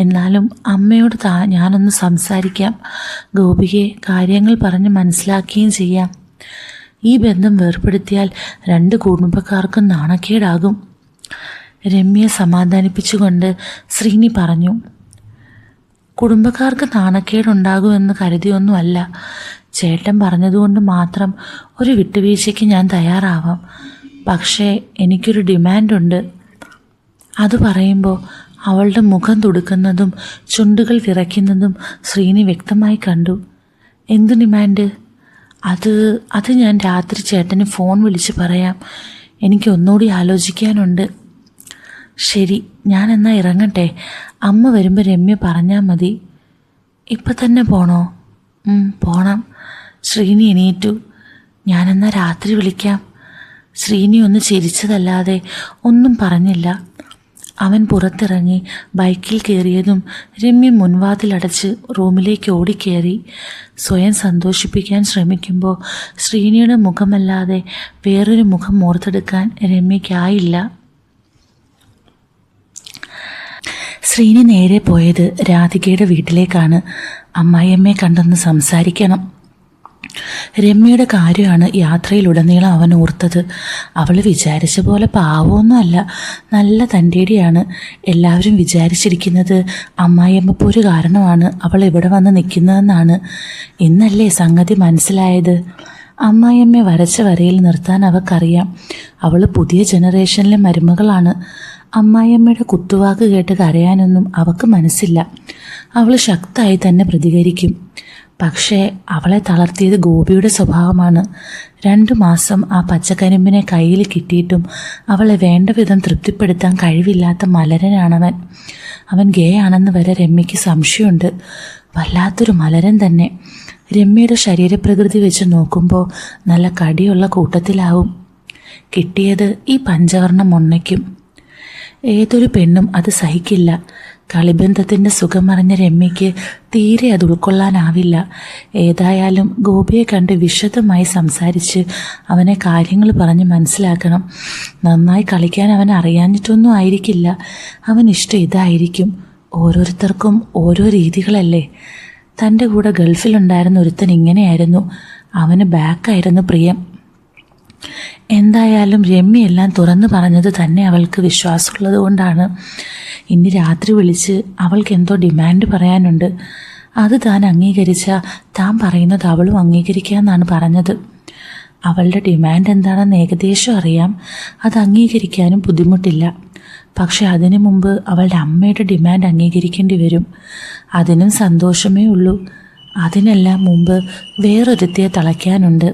എന്നാലും അമ്മയോട് ഞാനൊന്ന് സംസാരിക്കാം. ഗോപികയെ കാര്യങ്ങൾ പറഞ്ഞ് മനസ്സിലാക്കുകയും ചെയ്യാം. ഈ ബന്ധം വേർപ്പെടുത്തിയാൽ 2 കുടുംബക്കാർക്കും നാണക്കേടാകും. രമ്യയെ സമാധാനിപ്പിച്ചുകൊണ്ട് ശ്രീനി പറഞ്ഞു. കുടുംബക്കാർക്ക് നാണക്കേടുണ്ടാകുമെന്ന് കരുതിയൊന്നുമല്ല. ചേട്ടൻ പറഞ്ഞതുകൊണ്ട് മാത്രം ഒരു വിട്ടുവീഴ്ചയ്ക്ക് ഞാൻ തയ്യാറാവാം. പക്ഷേ എനിക്കൊരു ഡിമാൻഡുണ്ട്. അത് പറയുമ്പോൾ അവളുടെ മുഖം തുടുക്കുന്നതും ചുണ്ടുകൾ വിറയ്ക്കുന്നതും ശ്രീനി വ്യക്തമായി കണ്ടു. എന്ത് ഡിമാൻഡ്? അത് ഞാൻ രാത്രി ചേട്ടന് ഫോൺ വിളിച്ച് പറയാം. എനിക്ക് ഒന്നുകൂടി ആലോചിക്കാനുണ്ട്. ശരി, ഞാൻ എന്നാൽ ഇറങ്ങട്ടെ. അമ്മ വരുമ്പോൾ രമ്യ പറഞ്ഞാൽ മതി. ഇപ്പം തന്നെ പോണോ? പോണം. ശ്രീനി എണീറ്റു. ഞാനെന്നാൽ രാത്രി വിളിക്കാം. ശ്രീനി ഒന്ന് ചിരിച്ചതല്ലാതെ ഒന്നും പറഞ്ഞില്ല. അവൻ പുറത്തിറങ്ങി ബൈക്കിൽ കയറിയതും രമ്യ മുൻവാതിലടച്ച് റൂമിലേക്ക് ഓടിക്കയറി. സ്വയം സന്തോഷിപ്പിക്കാൻ ശ്രമിക്കുമ്പോൾ ശ്രീനിയുടെ മുഖമല്ലാതെ വേറൊരു മുഖം ഓർത്തെടുക്കാൻ രമ്യയ്ക്കായില്ല. ശ്രീനി നേരെ പോയത് രാധികയുടെ വീട്ടിലേക്കാണ്. അമ്മായിയമ്മയെ കണ്ടൊന്ന് സംസാരിക്കണം. രമ്യയുടെ കാര്യമാണ് യാത്രയിലുടനീളം അവൻ ഓർത്തത്. അവൾ വിചാരിച്ച പോലെ പാവമൊന്നുമല്ല, നല്ല തൻ്റെടിയാണ്. എല്ലാവരും വിചാരിച്ചിരിക്കുന്നത് അമ്മായിയമ്മപ്പോര് കാരണമാണ് അവൾ ഇവിടെ വന്ന് നിൽക്കുന്നതെന്നാണ്. ഇന്നല്ലേ സംഗതി മനസ്സിലായത്. അമ്മായിയമ്മയെ വരച്ച വരയിൽ നിർത്താൻ അവൾക്കറിയാം. അവൾ പുതിയ ജനറേഷനിലെ മരുമകളാണ്. അമ്മായിയമ്മയുടെ കുത്തുവാക്ക് കേട്ട് കരയാനൊന്നും അവൾക്ക് മനസ്സില്ല. അവൾ ശക്തമായി തന്നെ പ്രതികരിക്കും. പക്ഷേ അവളെ തളർത്തിയത് ഗോപിയുടെ സ്വഭാവമാണ്. 2 മാസം ആ പച്ചക്കരിമ്പിനെ കയ്യിൽ കിട്ടിയിട്ടും അവളെ വേണ്ട വിധം തൃപ്തിപ്പെടുത്താൻ കഴിവില്ലാത്ത മലരനാണവൻ. അവൻ ഗേ ആണെന്ന് വരെ രമ്യയ്ക്ക് സംശയമുണ്ട്. വല്ലാത്തൊരു മലരൻ തന്നെ. രമ്യയുടെ ശരീരപ്രകൃതി വെച്ച് നോക്കുമ്പോൾ നല്ല കടിയുള്ള കൂട്ടത്തിലാവും. കിട്ടിയത് ഈ പഞ്ചവർണ്ണ മൊണ്ണയ്ക്കും. ഏതൊരു പെണ്ണും അത് സഹിക്കില്ല. കളിബന്ധത്തിൻ്റെ സുഖമറിഞ്ഞ രമ്യയ്ക്ക് തീരെ അത് ഉൾക്കൊള്ളാനാവില്ല. ഏതായാലും ഗോപിയെ കണ്ട് വിശദമായി സംസാരിച്ച് അവനെ കാര്യങ്ങൾ പറഞ്ഞ് മനസ്സിലാക്കണം. നന്നായി കളിക്കാൻ അവൻ അറിയാഞ്ഞിട്ടൊന്നും ആയിരിക്കില്ല. അവനിഷ്ടം ഇതായിരിക്കും. ഓരോരുത്തർക്കും ഓരോ രീതികളല്ലേ. തൻ്റെ കൂടെ ഗൾഫിലുണ്ടായിരുന്ന ഒരുത്തൻ ഇങ്ങനെയായിരുന്നു. അവന് ബാക്കായിരുന്നു പ്രിയം. എന്തായാലും രമ്യ എല്ലാം തുറന്നു പറഞ്ഞത് തന്നെ അവൾക്ക് വിശ്വാസമുള്ളത് കൊണ്ടാണ്. ഇനി രാത്രി വിളിച്ച് അവൾക്ക് എന്തോ ഡിമാൻഡ് പറയാനുണ്ട്. അത് താൻ അംഗീകരിച്ചാൽ താൻ പറയുന്നത് അവളും അംഗീകരിക്കാമെന്നാണ് പറഞ്ഞത്. അവളുടെ ഡിമാൻഡ് എന്താണെന്ന് ഏകദേശം അറിയാം. അത് അംഗീകരിക്കാനും ബുദ്ധിമുട്ടില്ല. പക്ഷെ അതിനു മുമ്പ് അവളുടെ അമ്മയുടെ ഡിമാൻഡ് അംഗീകരിക്കേണ്ടി വരും. അതിനും സന്തോഷമേ ഉള്ളൂ. അതിനെല്ലാം മുമ്പ് വേറൊരുത്തിയെ തളയ്ക്കാനുണ്ട്.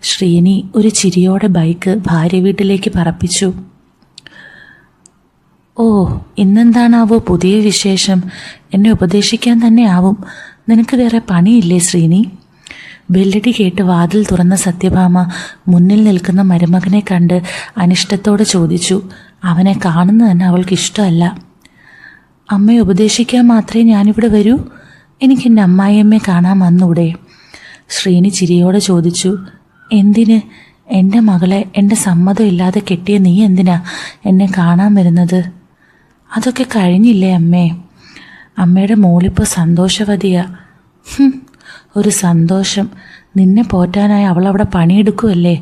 ശ്രീനി ഒരു ചിരിയോടെ ബൈക്ക് ഭാര്യ വീട്ടിലേക്ക് പറപ്പിച്ചു. ഓ, ഇന്നെന്താണാവോ പുതിയ വിശേഷം? എന്നെ ഉപദേശിക്കാൻ തന്നെ ആവും. നിനക്ക് വേറെ പണിയില്ലേ ശ്രീനി? ബെല്ലടി കേട്ട് വാതിൽ തുറന്ന സത്യഭാമ മുന്നിൽ നിൽക്കുന്ന മരുമകനെ കണ്ട് അനിഷ്ടത്തോടെ ചോദിച്ചു. അവനെ കാണുന്നത് തന്നെ അവൾക്ക് ഇഷ്ടമല്ല. അമ്മയെ ഉപദേശിക്കാൻ മാത്രമേ ഞാനിവിടെ വരൂ? എനിക്ക് എൻ്റെ അമ്മായിയമ്മയെ കാണാൻ വന്നൂടെ? ശ്രീനി ചിരിയോടെ ചോദിച്ചു. എന്തിന്? എൻ്റെ മകളെ എൻ്റെ സമ്മതം ഇല്ലാതെ കെട്ടിയ നീ എന്തിനാ എന്നെ കാണാൻ വരുന്നത്? അതൊക്കെ കഴിഞ്ഞില്ലേ അമ്മേ? അമ്മയുടെ മോളിപ്പോൾ സന്തോഷവതിയാ. ഒരു സന്തോഷം? നിന്നെ പോറ്റാനായി അവളവിടെ പണിയെടുക്കുമല്ലേ?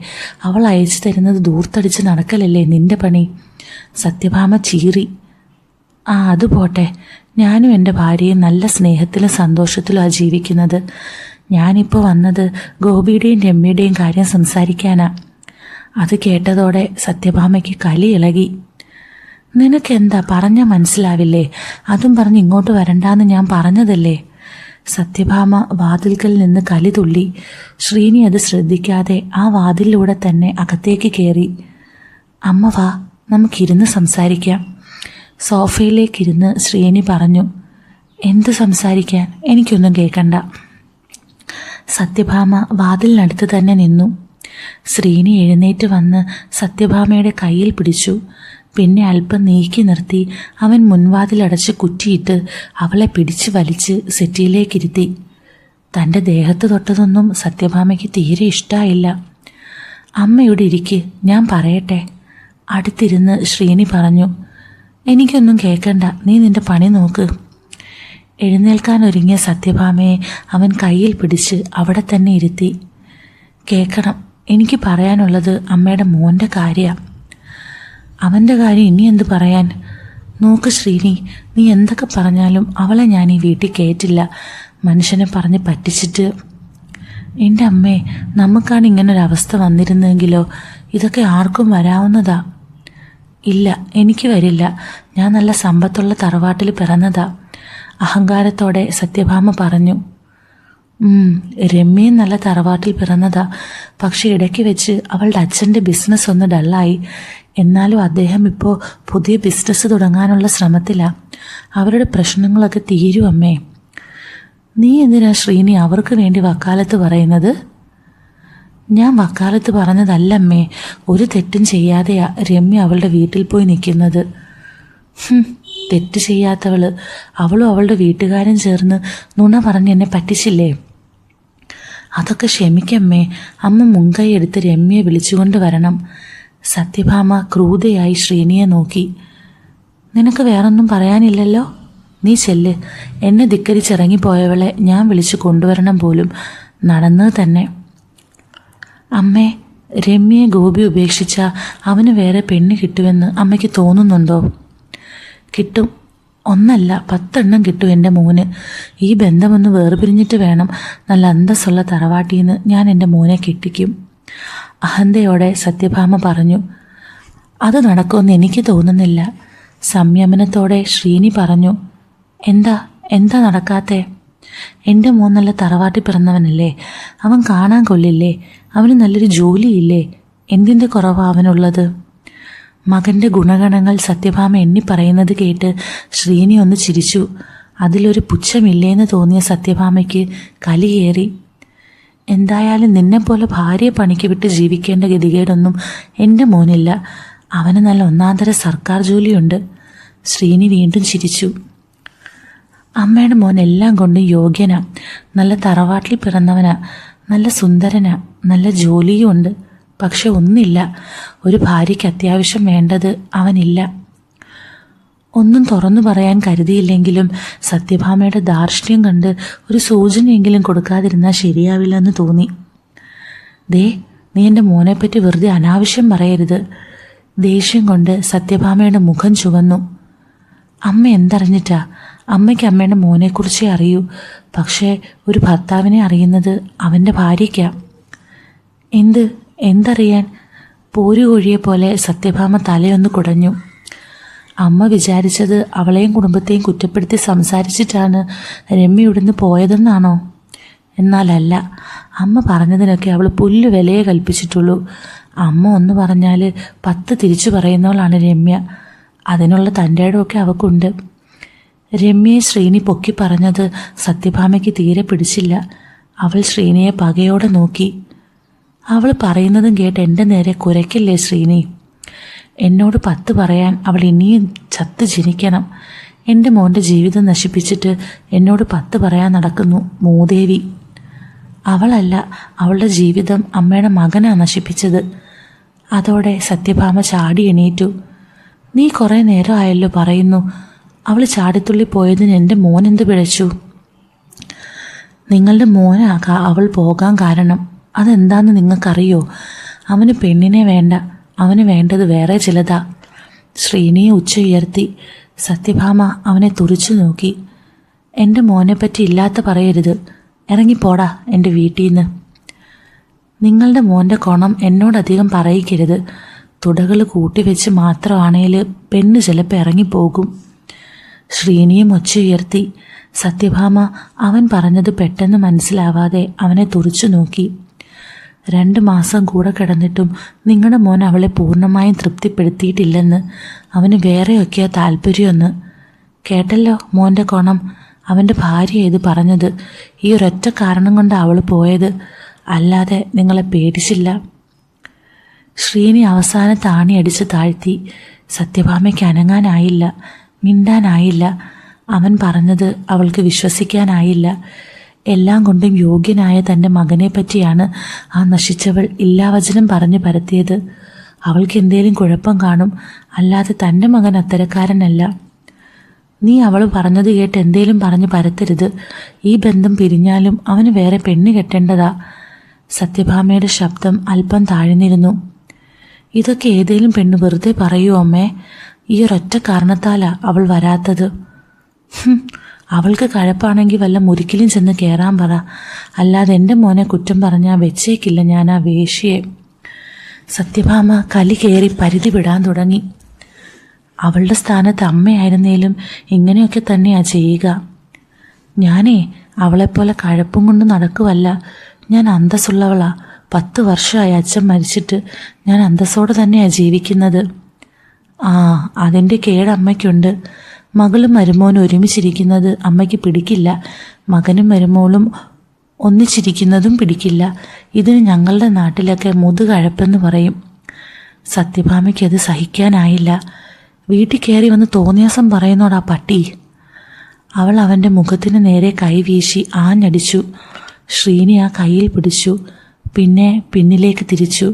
അവൾ അയച്ചു തരുന്നത് ദൂർത്തടിച്ച് നടക്കലല്ലേ നിന്റെ പണി? സത്യഭാമ ചീറി. അത് പോട്ടെ, ഞാനും എൻ്റെ ഭാര്യയും നല്ല സ്നേഹത്തിലും സന്തോഷത്തിലുമാണ് ജീവിക്കുന്നത്. ഞാനിപ്പോൾ വന്നത് ഗോപിയുടെയും രമ്യയുടെയും കാര്യം സംസാരിക്കാനാ. അത് കേട്ടതോടെ സത്യഭാമയ്ക്ക് കലി ഇളകി. നിനക്കെന്താ പറഞ്ഞാൽ മനസ്സിലാവില്ലേ? അതും പറഞ്ഞ് ഇങ്ങോട്ട് വരണ്ടാന്ന് ഞാൻ പറഞ്ഞതല്ലേ? സത്യഭാമ വാതിൽക്കൽ നിന്ന് കലി തുള്ളി. ശ്രീനി അത് ശ്രദ്ധിക്കാതെ ആ വാതിലിലൂടെ തന്നെ അകത്തേക്ക് കയറി. അമ്മ വാ, നമുക്കിരുന്ന് സംസാരിക്കാം. സോഫയിലേക്കിരുന്ന് ശ്രീനി പറഞ്ഞു. എന്ത് സംസാരിക്കാൻ? എനിക്കൊന്നും കേൾക്കണ്ട. സത്യഭാമ വാതിലിനടുത്ത് തന്നെ നിന്നു. ശ്രീനി എഴുന്നേറ്റ് വന്ന് സത്യഭാമയുടെ കയ്യിൽ പിടിച്ചു. പിന്നെ അല്പം നീക്കി നിർത്തി അവൻ മുൻവാതിലടച്ച് കുറ്റിയിട്ട് അവളെ പിടിച്ച് വലിച്ച് സെറ്റിയിലേക്കിരുത്തി. തൻ്റെ ദേഹത്ത് തൊട്ടതൊന്നും സത്യഭാമയ്ക്ക് തീരെ ഇഷ്ടമായില്ല. അമ്മയോട് ഇരിക്ക്, ഞാൻ പറയട്ടെ. അടുത്തിരുന്ന് ശ്രീനി പറഞ്ഞു. എനിക്കൊന്നും കേൾക്കണ്ട, നീ നിന്റെ പണി നോക്ക്. എഴുന്നേൽക്കാൻ ഒരുങ്ങിയ സത്യഭാമയെ അവൻ കയ്യിൽ പിടിച്ച് അവിടെ തന്നെ ഇരുത്തി. കേൾക്കണം, എനിക്ക് പറയാനുള്ളത് അമ്മയുടെ മോൻ്റെ കാര്യമാണ്. അവൻ്റെ കാര്യം ഇനി എന്ത് പറയാൻ? നോക്ക് ശ്രീനി, നീ എന്തൊക്കെ പറഞ്ഞാലും അവളെ ഞാൻ ഈ വീട്ടിൽ കയറ്റില്ല. മനുഷ്യനെ പറഞ്ഞ് പറ്റിച്ചിട്ട്. എൻ്റെ അമ്മേ, നമുക്കാണ് ഇങ്ങനൊരവസ്ഥ വന്നിരുന്നെങ്കിലോ? ഇതൊക്കെ ആർക്കും വരാവുന്നതാ. ഇല്ല, എനിക്ക് വരില്ല. ഞാൻ നല്ല സമ്പത്തുള്ള തറവാട്ടിൽ പിറന്നതാ, അഹങ്കാരത്തോടെ സത്യഭാമ പറഞ്ഞു. രമ്യയും നല്ല തറവാട്ടിൽ പിറന്നതാ. പക്ഷെ ഇടയ്ക്ക് വെച്ച് അവളുടെ അച്ഛൻ്റെ ബിസിനസ് ഒന്ന് ഡള്ളായി. എന്നാലും അദ്ദേഹം ഇപ്പോൾ പുതിയ ബിസിനസ് തുടങ്ങാനുള്ള ശ്രമത്തിലാണ്. അവരുടെ പ്രശ്നങ്ങളൊക്കെ തീരും അമ്മേ. നീ എന്തിനാ ശ്രീനി അവർക്ക് വേണ്ടി വക്കാലത്ത് പറയുന്നത്? ഞാൻ വക്കാലത്ത് പറഞ്ഞതല്ലമ്മേ. ഒരു തെറ്റും ചെയ്യാതെയാ രമ്യ അവളുടെ വീട്ടിൽ പോയി നിൽക്കുന്നത്. തെറ്റ് ചെയ്യാത്തവള്. അവളും അവളുടെ വീട്ടുകാരും ചേർന്ന് നുണ പറഞ്ഞ് എന്നെ പറ്റിച്ചില്ലേ? അതൊക്കെ ക്ഷമിക്കമ്മേ. അമ്മ മുൻകൈ എടുത്ത് രമ്യയെ വിളിച്ചുകൊണ്ട് വരണം. സത്യഭാമ ക്രൂരയായി ശ്രീനിയെ നോക്കി. നിനക്ക് വേറൊന്നും പറയാനില്ലല്ലോ? നീ ചെല്ല്. എന്നെ ധിക്കരിച്ചിറങ്ങിപ്പോയവളെ ഞാൻ വിളിച്ചു കൊണ്ടുവരണം പോലും. നടന്നത് തന്നെ. അമ്മേ, രമ്യയെ ഗോപി ഉപേക്ഷിച്ച അവന് വേറെ പെണ്ണ് കിട്ടുമെന്ന് അമ്മയ്ക്ക് തോന്നുന്നുണ്ടോ? കിട്ടും. ഒന്നല്ല 10 എണ്ണം കിട്ടും എൻ്റെ മോന്. ഈ ബന്ധമൊന്ന് വേർപിരിഞ്ഞിട്ട് വേണം നല്ല അന്തസ്സുള്ള തറവാട്ടിൽ നിന്ന് ഞാൻ എൻ്റെ മോനെ കെട്ടിക്കും. അഹന്തയോടെ സത്യഭാമ പറഞ്ഞു. അത് നടക്കുമെന്ന് എനിക്ക് തോന്നുന്നില്ല. സംയമനത്തോടെ ശ്രീനി പറഞ്ഞു. എന്താ നടക്കാത്തേ? എൻ്റെ മോൻ നല്ല തറവാട്ടിൽ പിറന്നവനല്ലേ? അവൻ കാണാൻ കൊള്ളില്ലേ? അവന് നല്ലൊരു ജോലിയില്ലേ? എന്തിൻ്റെ കുറവാണ് അവനുള്ളത്? മകൻ്റെ ഗുണഗണങ്ങൾ സത്യഭാമ എണ്ണി പറയുന്നത് കേട്ട് ശ്രീനി ഒന്ന് ചിരിച്ചു. അതിലൊരു പുച്ഛമില്ലേന്ന് തോന്നിയ സത്യഭാമയ്ക്ക് കലിയേറി. എന്തായാലും നിന്നെപ്പോലെ ഭാര്യയെ പണിക്ക് വിട്ട് ജീവിക്കേണ്ട ഗതികേടൊന്നും എൻ്റെ മോനില്ല. അവന് നല്ല ഒന്നാന്തര സർക്കാർ ജോലിയുണ്ട്. ശ്രീനി വീണ്ടും ചിരിച്ചു. അമ്മയുടെ മോൻ എല്ലാം കൊണ്ടും യോഗ്യനാ. നല്ല തറവാട്ടിൽ പിറന്നവനാ, നല്ല സുന്ദരനാ, നല്ല ജോലിയും ഉണ്ട്. പക്ഷെ ഒന്നില്ല, ഒരു ഭാര്യയ്ക്ക് അത്യാവശ്യം വേണ്ടത് അവനില്ല. ഒന്നും തുറന്നു പറയാൻ കരുതിയില്ലെങ്കിലും സത്യഭാമയുടെ ധാർഷ്ട്യം കണ്ട് ഒരു സൂചനയെങ്കിലും കൊടുക്കാതിരുന്നാൽ ശരിയാവില്ലെന്ന് തോന്നി. ദേ, നീ എൻ്റെ മോനെപ്പറ്റി വെറുതെ അനാവശ്യം പറയരുത്. ദേഷ്യം കൊണ്ട് സത്യഭാമയുടെ മുഖം ചുവന്നു. അമ്മ എന്തറിഞ്ഞിട്ടാ? അമ്മയ്ക്ക് അമ്മയുടെ മോനെക്കുറിച്ചേ അറിയൂ. പക്ഷേ ഒരു ഭർത്താവിനെ അറിയുന്നത് അവൻ്റെ ഭാര്യയ്ക്കാ. എന്തറിയാൻ? പോരുകോഴിയെ പോലെ സത്യഭാമ തലയൊന്ന് കുടഞ്ഞു. അമ്മ വിചാരിച്ചത് അവളെയും കുടുംബത്തെയും കുറ്റപ്പെടുത്തി സംസാരിച്ചിട്ടാണ് രമ്യ ഇവിടുന്ന് പോയതെന്നാണോ? എന്നാലല്ല. അമ്മ പറഞ്ഞതിനൊക്കെ അവൾ പുല്ല് വിലയെ കൽപ്പിച്ചിട്ടുള്ളൂ. അമ്മ ഒന്ന് പറഞ്ഞാൽ 10 തിരിച്ചു പറയുന്നവളാണ് രമ്യ. അതിനുള്ള തൻ്റെ ഇടമൊക്കെ അവൾക്കുണ്ട്. രമ്യയെ ശ്രീനി പൊക്കി പറഞ്ഞത് സത്യഭാമയ്ക്ക് തീരെ പിടിച്ചില്ല. അവൾ ശ്രീനിയെ പകയോടെ നോക്കി. അവൾ പറയുന്നതും കേട്ട് എൻ്റെ നേരെ കുരയ്ക്കില്ലേ ശ്രീനി? എന്നോട് 10 പറയാൻ അവൾ ഇനിയും ചത്ത് ജനിക്കണം. എൻ്റെ മോൻ്റെ ജീവിതം നശിപ്പിച്ചിട്ട് എന്നോട് 10 പറയാൻ നടക്കുന്നു മൂദേവി. അവളല്ല, അവളുടെ ജീവിതം അമ്മയുടെ മകനാണ് നശിപ്പിച്ചത്. അതോടെ സത്യഭാമ ചാടി എണീറ്റു. നീ കുറേ നേരമായല്ലോ പറയുന്നു. അവൾ ചാടിത്തുള്ളി പോയതിന് എൻ്റെ മോനെന്ത് പിഴച്ചു? നിങ്ങളുടെ മോനാകാം അവൾ പോകാൻ കാരണം. അതെന്താന്ന് നിങ്ങൾക്കറിയോ? അവന് പെണ്ണിനെ വേണ്ട, അവന് വേണ്ടത് വേറെ ചിലതാ. ശ്രീനിയെ ഉച്ച ഉയർത്തി. സത്യഭാമ അവനെ തുറിച്ചു നോക്കി. എൻ്റെ മോനെപ്പറ്റി ഇല്ലാത്ത പറയരുത്. ഇറങ്ങിപ്പോടാ എൻ്റെ വീട്ടിൽ നിന്ന്. നിങ്ങളുടെ മോൻ്റെ കുണം എന്നോടധികം പറയിക്കരുത്. തുടകൾ കൂട്ടിവെച്ച് മാത്രമാണേൽ പെണ്ണ് ചിലപ്പോൾ ഇറങ്ങിപ്പോകും. ശ്രീനിയും ഒച്ച ഉയർത്തി. സത്യഭാമ അവൻ പറഞ്ഞത് പെട്ടെന്ന് മനസ്സിലാവാതെ അവനെ തുറിച്ചു നോക്കി. 2 മാസം കൂടെ കിടന്നിട്ടും നിങ്ങളുടെ മോൻ അവളെ പൂർണ്ണമായും തൃപ്തിപ്പെടുത്തിയിട്ടില്ലെന്ന്. അവന് വേറെയൊക്കെയാ താല്പര്യമെന്ന്. കേട്ടല്ലോ മോൻ്റെ കോണം. അവൻ്റെ ഭാര്യ ഇത് പറഞ്ഞത്. ഈ ഒരൊറ്റ കാരണം കൊണ്ടാണ് അവൾ പോയത്, അല്ലാതെ നിങ്ങളെ പേടിച്ചില്ല. ശ്രീനി അവസാന താണി അടിച്ച് താഴ്ത്തി. സത്യഭാമയ്ക്ക് അനങ്ങാനായില്ല, മിണ്ടാനായില്ല. അവൻ പറഞ്ഞത് അവൾക്ക് വിശ്വസിക്കാനായില്ല. എല്ലാം കൊണ്ടും യോഗ്യനായ തൻ്റെ മകനെ പറ്റിയാണ് ആ നശിച്ചവൾ ഇല്ലാവചനം പറഞ്ഞ് പരത്തിയത്. അവൾക്ക് എന്തേലും കുഴപ്പം കാണും, അല്ലാതെ തൻ്റെ മകൻ അത്തരക്കാരനല്ല. നീ അവൾ പറഞ്ഞത് കേട്ട് എന്തേലും പറഞ്ഞ് പരത്തരുത്. ഈ ബന്ധം പിരിഞ്ഞാലും അവന് വേറെ പെണ്ണ് കെട്ടേണ്ടതാ. സത്യഭാമയുടെ ശബ്ദം അല്പം താഴ്ന്നിരുന്നു. ഇതൊക്കെ ഏതേലും പെണ്ണ് വെറുതെ പറയൂ അമ്മേ? ഈ ഒരൊറ്റ കാരണത്താലാ അവൾ വരാത്തത്. അവൾക്ക് കഴപ്പാണെങ്കിൽ വല്ല മുരിക്കിലും ചെന്ന് കയറാൻ പറ. അല്ലാതെ എൻ്റെ മോനെ കുറ്റം പറഞ്ഞാൽ വെച്ചേക്കില്ല ഞാൻ ആ വേശ്യയെ. സത്യഭാമ കലി കയറി പരിധി വിടാൻ തുടങ്ങി. അവളുടെ സ്ഥാനത്ത് അമ്മയായിരുന്നേലും ഇങ്ങനെയൊക്കെ തന്നെയാ ചെയ്യുക. ഞാനേ അവളെപ്പോലെ കഴപ്പും കൊണ്ട് നടക്കുവല്ല. ഞാൻ അന്തസ്സുള്ളവളാ. 10 വർഷമായി അച്ഛൻ മരിച്ചിട്ട് ഞാൻ അന്തസ്സോടെ തന്നെയാണ് ജീവിക്കുന്നത്. അതിൻ്റെ കേട് അമ്മയ്ക്കുണ്ട്. മകളും മരുമോനും ഒരുമിച്ചിരിക്കുന്നത് അമ്മയ്ക്ക് പിടിക്കില്ല. മകനും മരുമോളും ഒന്നിച്ചിരിക്കുന്നതും പിടിക്കില്ല. ഇതിന് ഞങ്ങളുടെ നാട്ടിലൊക്കെ മുതുകഴപ്പെന്ന് പറയും. സത്യഭാമയ്ക്കത് സഹിക്കാനായില്ല. വീട്ടിൽ കയറി വന്ന് തോന്നിയാസം പറയുന്നോടാ പട്ടി. അവൾ അവൻ്റെ മുഖത്തിന് നേരെ കൈവീശി ആഞ്ഞടിച്ചു. ശ്രീനി ആ കയ്യിൽ പിടിച്ചു. പിന്നെ പിന്നിലേക്ക് തിരിച്ചു.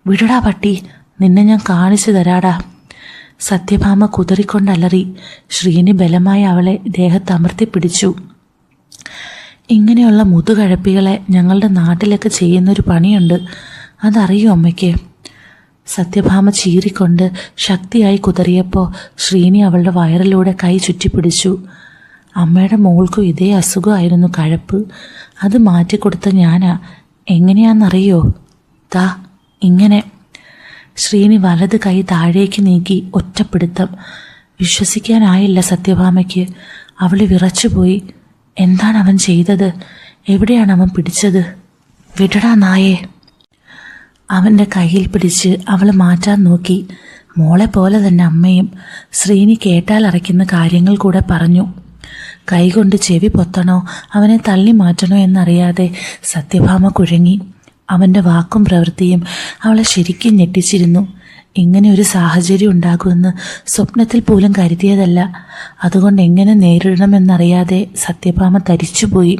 വിടടാ പട്ടി, നിന്നെ ഞാൻ കാണിച്ചു തരാടാ. സത്യഭാമ കുതറിക്കൊണ്ടലറി. ശ്രീനി ബലമായി അവളെ ദേഹത്തമർത്തി പിടിച്ചു. ഇങ്ങനെയുള്ള മുതുകഴപ്പികളെ ഞങ്ങളുടെ നാട്ടിലൊക്കെ ചെയ്യുന്നൊരു പണിയുണ്ട്, അതറിയോ അമ്മയ്ക്ക്? സത്യഭാമ ചീറിക്കൊണ്ട് ശക്തിയായി കുതറിയപ്പോൾ ശ്രീനി അവളുടെ വയറിലൂടെ കൈ ചുറ്റിപ്പിടിച്ചു. അമ്മയുടെ മോൾക്കും ഇതേ അസുഖമായിരുന്നു, കഴപ്പ്. അത് മാറ്റിക്കൊടുത്ത ഞാനാ. എങ്ങനെയാണെന്നറിയോ? ദാ ഇങ്ങനെ. ശ്രീനി വലത് കൈ താഴേക്ക് നീക്കി ഒറ്റപ്പിടുത്തം. വിശ്വസിക്കാനായില്ല സത്യഭാമയ്ക്ക്. അവൾ വിറച്ചുപോയി. എന്താണ് അവൻ ചെയ്തത്? എവിടെയാണ് അവൻ പിടിച്ചത്? വിടടാ നായേ. അവൻ്റെ കയ്യിൽ പിടിച്ച് അവൾ മാറ്റാൻ നോക്കി. മോളെ പോലെ തന്നെ അമ്മയും. ശ്രീനി കേട്ടാൽ അറയ്ക്കുന്ന കാര്യങ്ങൾ കൂടെ പറഞ്ഞു. കൈകൊണ്ട് ചെവി പൊത്തണോ അവനെ തള്ളി മാറ്റണോ എന്നറിയാതെ സത്യഭാമ കുഴങ്ങി. അവൻ്റെ വാക്കും പ്രവൃത്തിയും അവളെ ശരിക്കും ഞെട്ടിച്ചിരുന്നു. ഇങ്ങനെ ഒരു സാഹചര്യം ഉണ്ടാകുമെന്ന് സ്വപ്നത്തിൽ പോലും കരുതിയതല്ല. അതുകൊണ്ട് എങ്ങനെ നേരിടണമെന്നറിയാതെ സത്യഭാമ തരിച്ചുപോയി.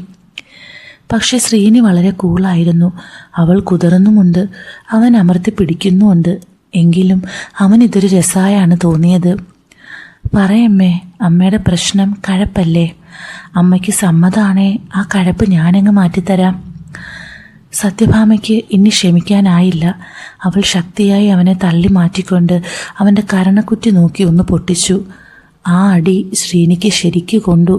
പക്ഷെ ശ്രീനി വളരെ കൂളായിരുന്നു. അവൾ കുതിർന്നുമുണ്ട്, അവൻ അമർത്തി പിടിക്കുന്നുമുണ്ട്. എങ്കിലും അവനിതൊരു രസമായാണ് തോന്നിയത്. പറയമ്മേ, അമ്മയുടെ പ്രശ്നം കഴപ്പല്ലേ? അമ്മയ്ക്ക് സമ്മതമാണേ ആ കഴപ്പ് ഞാനങ്ങ് മാറ്റിത്തരാം. സത്യഭാമയ്ക്ക് ഇനി ക്ഷമിക്കാനായില്ല. അവൾ ശക്തിയായി അവനെ തള്ളി മാറ്റിക്കൊണ്ട് അവൻ്റെ കരണക്കുറ്റി നോക്കി ഒന്ന് പൊട്ടിച്ചു. ആ അടി ശ്രീനിക്ക് ശരിക്കു കൊണ്ടു.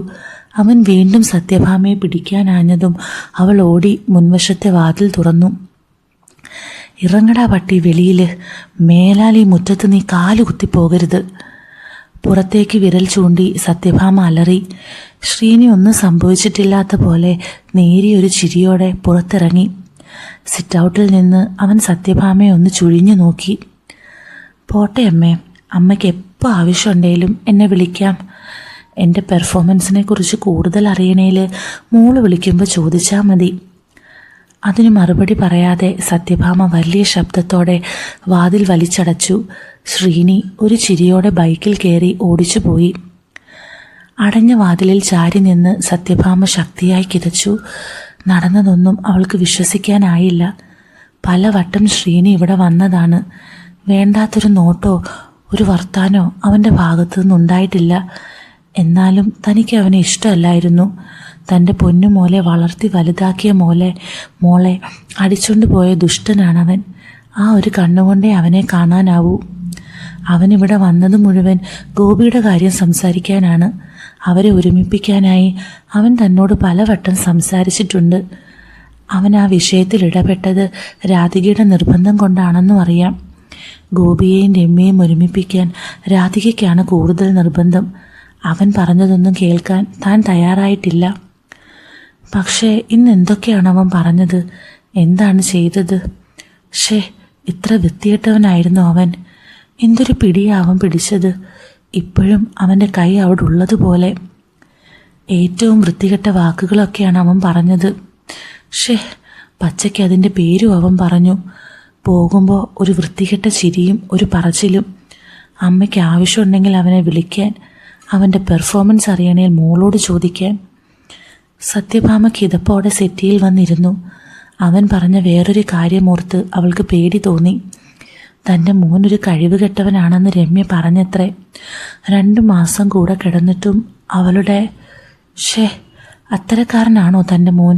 അവൻ വീണ്ടും സത്യഭാമയെ പിടിക്കാനാഞ്ഞതും അവൾ ഓടി മുൻവശത്തെ വാതിൽ തുറന്നു. ഇറങ്ങടാ പട്ടി വെളിയിൽ. മേലാൽ ഈ മുറ്റത്ത് നീ കാല് കുത്തിപ്പോകരുത്. പുറത്തേക്ക് വിരൽ ചൂണ്ടി സത്യഭാമ അലറി. ശ്രീനി ഒന്നും സംഭവിച്ചിട്ടില്ലാത്ത പോലെ നേരിയൊരു ചിരിയോടെ പുറത്തിറങ്ങി. സിറ്റൗട്ടിൽ നിന്ന് അവൻ സത്യഭാമയെ ഒന്ന് ചുഴിഞ്ഞു നോക്കി. പോട്ടെ അമ്മേ, അമ്മയ്ക്ക് എപ്പോൾ എപ്പോൾ ആവശ്യമുണ്ടെങ്കിലും എന്നെ വിളിക്കാം. എൻ്റെ പെർഫോമൻസിനെ കുറിച്ച് കൂടുതൽ അറിയണേൽ മോള് വിളിക്കുമ്പോൾ ചോദിച്ചാൽ മതി. അതിന് മറുപടി പറയാതെ സത്യഭാമ വലിയ ശബ്ദത്തോടെ വാതിൽ വലിച്ചടച്ചു. ശ്രീനി ഒരു ചിരിയോടെ ബൈക്കിൽ കയറി ഓടിച്ചു പോയി. അടഞ്ഞ വാതിലിൽ ചാരി നിന്ന് സത്യഭാമ ശക്തിയായി കിതച്ചു. നടന്നതൊന്നും അവൾക്ക് വിശ്വസിക്കാനായില്ല. പലവട്ടം ശ്രീനി ഇവിടെ വന്നതാണ്. വേണ്ടാത്തൊരു നോട്ടോ ഒരു വർത്താനോ അവൻ്റെ ഭാഗത്തു നിന്നുണ്ടായിട്ടില്ല. എന്നാലും തനിക്ക് അവനെ ഇഷ്ടമല്ലായിരുന്നു. തൻ്റെ പൊന്നുമോലെ വളർത്തി വലുതാക്കിയ മോളെ അടിച്ചുകൊണ്ട് പോയ ദുഷ്ടനാണവൻ. ആ ഒരു കണ്ണുകൊണ്ടേ അവനെ കാണാനാവൂ. അവനിവിടെ വന്നത് മുഴുവൻ ഗോപിയുടെ കാര്യം സംസാരിക്കാനാണ്. അവരെ ഒരുമിപ്പിക്കാനായി അവൻ തന്നോട് പലവട്ടം സംസാരിച്ചിട്ടുണ്ട്. അവൻ ആ വിഷയത്തിൽ ഇടപെട്ടത് രാധികയുടെ നിർബന്ധം കൊണ്ടാണെന്നും അറിയാം. ഗോപിയെയും രമ്യയും ഒരുമിപ്പിക്കാൻ രാധികയ്ക്കാണ് കൂടുതൽ നിർബന്ധം. അവൻ പറഞ്ഞതൊന്നും കേൾക്കാൻ താൻ തയ്യാറായിട്ടില്ല. പക്ഷേ ഇന്ന് എന്തൊക്കെയാണ് അവൻ പറഞ്ഞത്? എന്താണ് ചെയ്തത്? ഇത്ര വൃത്തികെട്ടവനായിരുന്നു അവൻ. എന്തൊരു പിടിയാവൻ പിടിച്ചത്. ഇപ്പോഴും അവൻ്റെ കൈ അവിടെ ഉള്ളതുപോലെ. ഏറ്റവും വൃത്തികെട്ട വാക്കുകളൊക്കെയാണ് അവൻ പറഞ്ഞത്. പച്ചയ്ക്ക് അതിൻ്റെ പേരും അവൻ പറഞ്ഞു. പോകുമ്പോൾ ഒരു വൃത്തികെട്ട ചിരിയും ഒരു പറച്ചിലും. അമ്മയ്ക്ക് ആവശ്യമുണ്ടെങ്കിൽ അവനെ വിളിക്കാൻ, അവൻ്റെ പെർഫോമൻസ് അറിയണേൽ മോളോട് ചോദിക്കാൻ. സത്യഭാമ കിതപ്പോടെ സെറ്റിയിൽ വന്നിരുന്നു. അവൻ പറഞ്ഞ വേറൊരു കാര്യമോർത്ത് അവൾക്ക് പേടി തോന്നി. തൻ്റെ മോനൊരു കഴിവുകെട്ടവനാണെന്ന് രമ്യ പറഞ്ഞത്രേ. 2 മാസം കൂടെ കിടന്നിട്ടും അവളുടെ അത്തരക്കാരനാണോ തൻ്റെ മോൻ?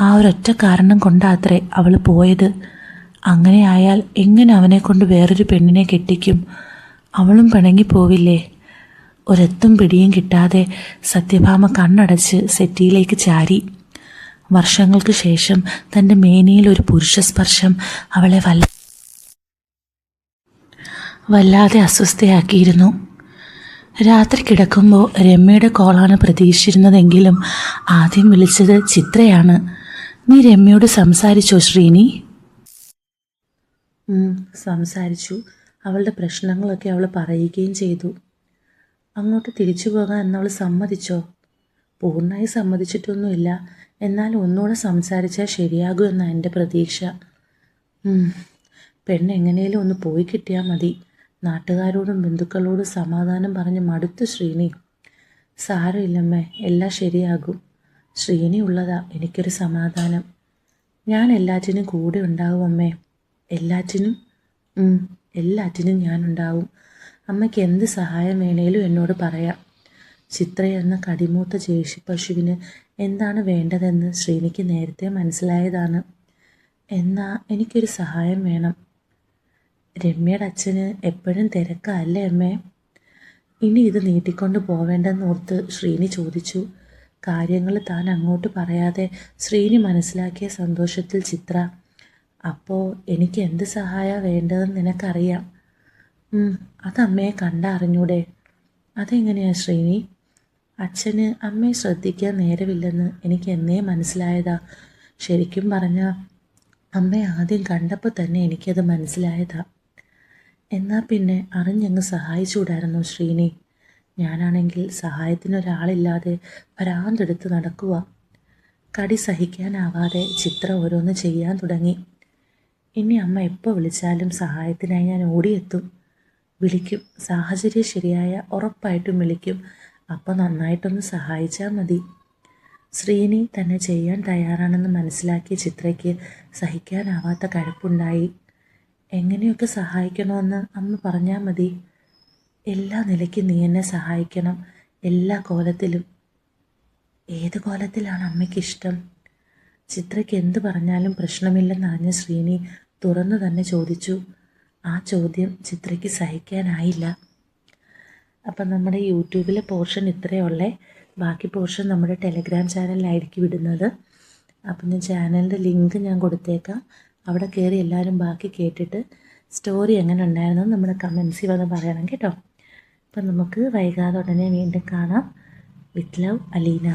ആ ഒരൊറ്റ കാരണം കൊണ്ടാത്രേ അവൾ പോയത്. അങ്ങനെ ആയാൽ എങ്ങനെ അവനെ കൊണ്ട് വേറൊരു പെണ്ണിനെ കെട്ടിക്കും? അവളും പിണങ്ങിപ്പോവില്ലേ? ഒരെത്തും പിടിയും കിട്ടാതെ സത്യഭാമ കണ്ണടച്ച് സെറ്റിയിലേക്ക് ചാരി. വർഷങ്ങൾക്ക് ശേഷം തൻ്റെ മേനിയിൽ ഒരു പുരുഷ സ്പർശം അവളെ വല്ലാതെ അസ്വസ്ഥയാക്കിയിരുന്നു. രാത്രി കിടക്കുമ്പോൾ രമ്യയുടെ കോളാണ് പ്രതീക്ഷിച്ചിരുന്നതെങ്കിലും ആദ്യം വിളിച്ചത് ചിത്രയാണ്. നീ രമ്യയോട് സംസാരിച്ചോ ശ്രീനി? സംസാരിച്ചു. അവളുടെ പ്രശ്നങ്ങളൊക്കെ അവൾ പറയുകയും ചെയ്തു. അങ്ങോട്ട് തിരിച്ചു പോകാൻ എന്നവൾ സമ്മതിച്ചോ? പൂർണ്ണമായി സമ്മതിച്ചിട്ടൊന്നുമില്ല. എന്നാലും ഒന്നുകൂടെ സംസാരിച്ചാൽ ശരിയാകുമെന്നാണ് എൻ്റെ പ്രതീക്ഷ. പെണ്ണ് എങ്ങനെയും ഒന്ന് പോയി കിട്ടിയാൽ മതി. നാട്ടുകാരോടും ബന്ധുക്കളോടും സമാധാനം പറഞ്ഞ് മടുത്തു ശ്രീനി. സാരമില്ലമ്മേ, എല്ലാം ശരിയാകും. ശ്രീനി ഉള്ളതാ എനിക്കൊരു സമാധാനം. ഞാൻ എല്ലാറ്റിനും കൂടെ ഉണ്ടാവും അമ്മേ. എല്ലാറ്റിനും ഞാനുണ്ടാവും. അമ്മയ്ക്ക് എന്ത് സഹായം വേണേലും എന്നോട് പറയാം. ചിത്ര എന്ന കടിമൂത്ത ജേഷി പശുവിന് എന്താണ് വേണ്ടതെന്ന് ശ്രീനിക്ക് നേരത്തെ മനസ്സിലായതാണ്. എന്നാ എനിക്കൊരു സഹായം വേണം. രമ്യയുടെ അച്ഛന് എപ്പോഴും തിരക്കല്ലേ അമ്മേ? ഇനി ഇത് നീട്ടിക്കൊണ്ട് പോവേണ്ടെന്നോർത്ത് ശ്രീനി ചോദിച്ചു. കാര്യങ്ങൾ താൻ അങ്ങോട്ട് പറയാതെ ശ്രീനി മനസ്സിലാക്കിയ സന്തോഷത്തിൽ ചിത്ര, അപ്പോൾ എനിക്ക് എന്ത് സഹായമാണ് വേണ്ടതെന്ന് നിനക്കറിയാം. അതമ്മയെ കണ്ടറിഞ്ഞൂടെ? അതെങ്ങനെയാ ശ്രീനി? അച്ഛന് അമ്മയെ ശ്രദ്ധിക്കാൻ നേരമില്ലെന്ന് എനിക്ക് എന്നേ മനസ്സിലായതാ. ശരിക്കും പറഞ്ഞാൽ അമ്മയെ ആദ്യം കണ്ടപ്പോൾ തന്നെ എനിക്കത് മനസ്സിലായതാ. എന്നാൽ പിന്നെ അറിഞ്ഞങ്ങ് സഹായിച്ചുകൂടായിരുന്നോ ശ്രീനി? ഞാനാണെങ്കിൽ സഹായത്തിനൊരാളില്ലാതെ ഭ്രാന്തെടുത്ത് നടക്കുക. കടി സഹിക്കാനാവാതെ ചിത്ര ഓരോന്ന് ചെയ്യാൻ തുടങ്ങി. ഇനി അമ്മ എപ്പോൾ വിളിച്ചാലും സഹായത്തിനായി ഞാൻ ഓടിയെത്തും. വിളിക്കും, സാഹചര്യം ശരിയായ ഉറപ്പായിട്ടും വിളിക്കും. അപ്പോൾ നന്നായിട്ടൊന്ന് സഹായിച്ചാൽ മതി. ശ്രീനി തന്നെ ചെയ്യാൻ തയ്യാറാണെന്ന് മനസ്സിലാക്കിയ ചിത്രയ്ക്ക് സഹിക്കാനാവാത്ത കഴപ്പുണ്ടായി. എങ്ങനെയൊക്കെ സഹായിക്കണമെന്ന് അമ്മ പറഞ്ഞാൽ മതി. എല്ലാ നിലയ്ക്കും നീ എന്നെ സഹായിക്കണം, എല്ലാ കോലത്തിലും. ഏത് കോലത്തിലാണ് അമ്മയ്ക്കിഷ്ടം? ചിത്രയ്ക്ക് എന്ത് പറഞ്ഞാലും പ്രശ്നമില്ലെന്നറിഞ്ഞ ശ്രീനി തുറന്നു തന്നെ ചോദിച്ചു. ആ ചോദ്യം ചിത്രയ്ക്ക് സഹിക്കാനായില്ല. അപ്പം നമ്മുടെ യൂട്യൂബിലെ പോർഷൻ ഇത്രയുള്ളേ. ബാക്കി പോർഷൻ നമ്മുടെ ടെലഗ്രാം ചാനലിലായിരിക്കും ഇടുന്നത്. അപ്പം ഞാൻ ചാനലിൻ്റെ ലിങ്ക് ഞാൻ കൊടുത്തേക്കാം. അവിടെ കയറി എല്ലാവരും ബാക്കി കേട്ടിട്ട് സ്റ്റോറി എങ്ങനെ ഉണ്ടായിരുന്നു നമ്മുടെ കമൻസിൽ വന്ന് പറയണം കേട്ടോ. അപ്പം നമുക്ക് വൈകാതെ ഉടനെ വീണ്ടും കാണാം. With love, Aleena.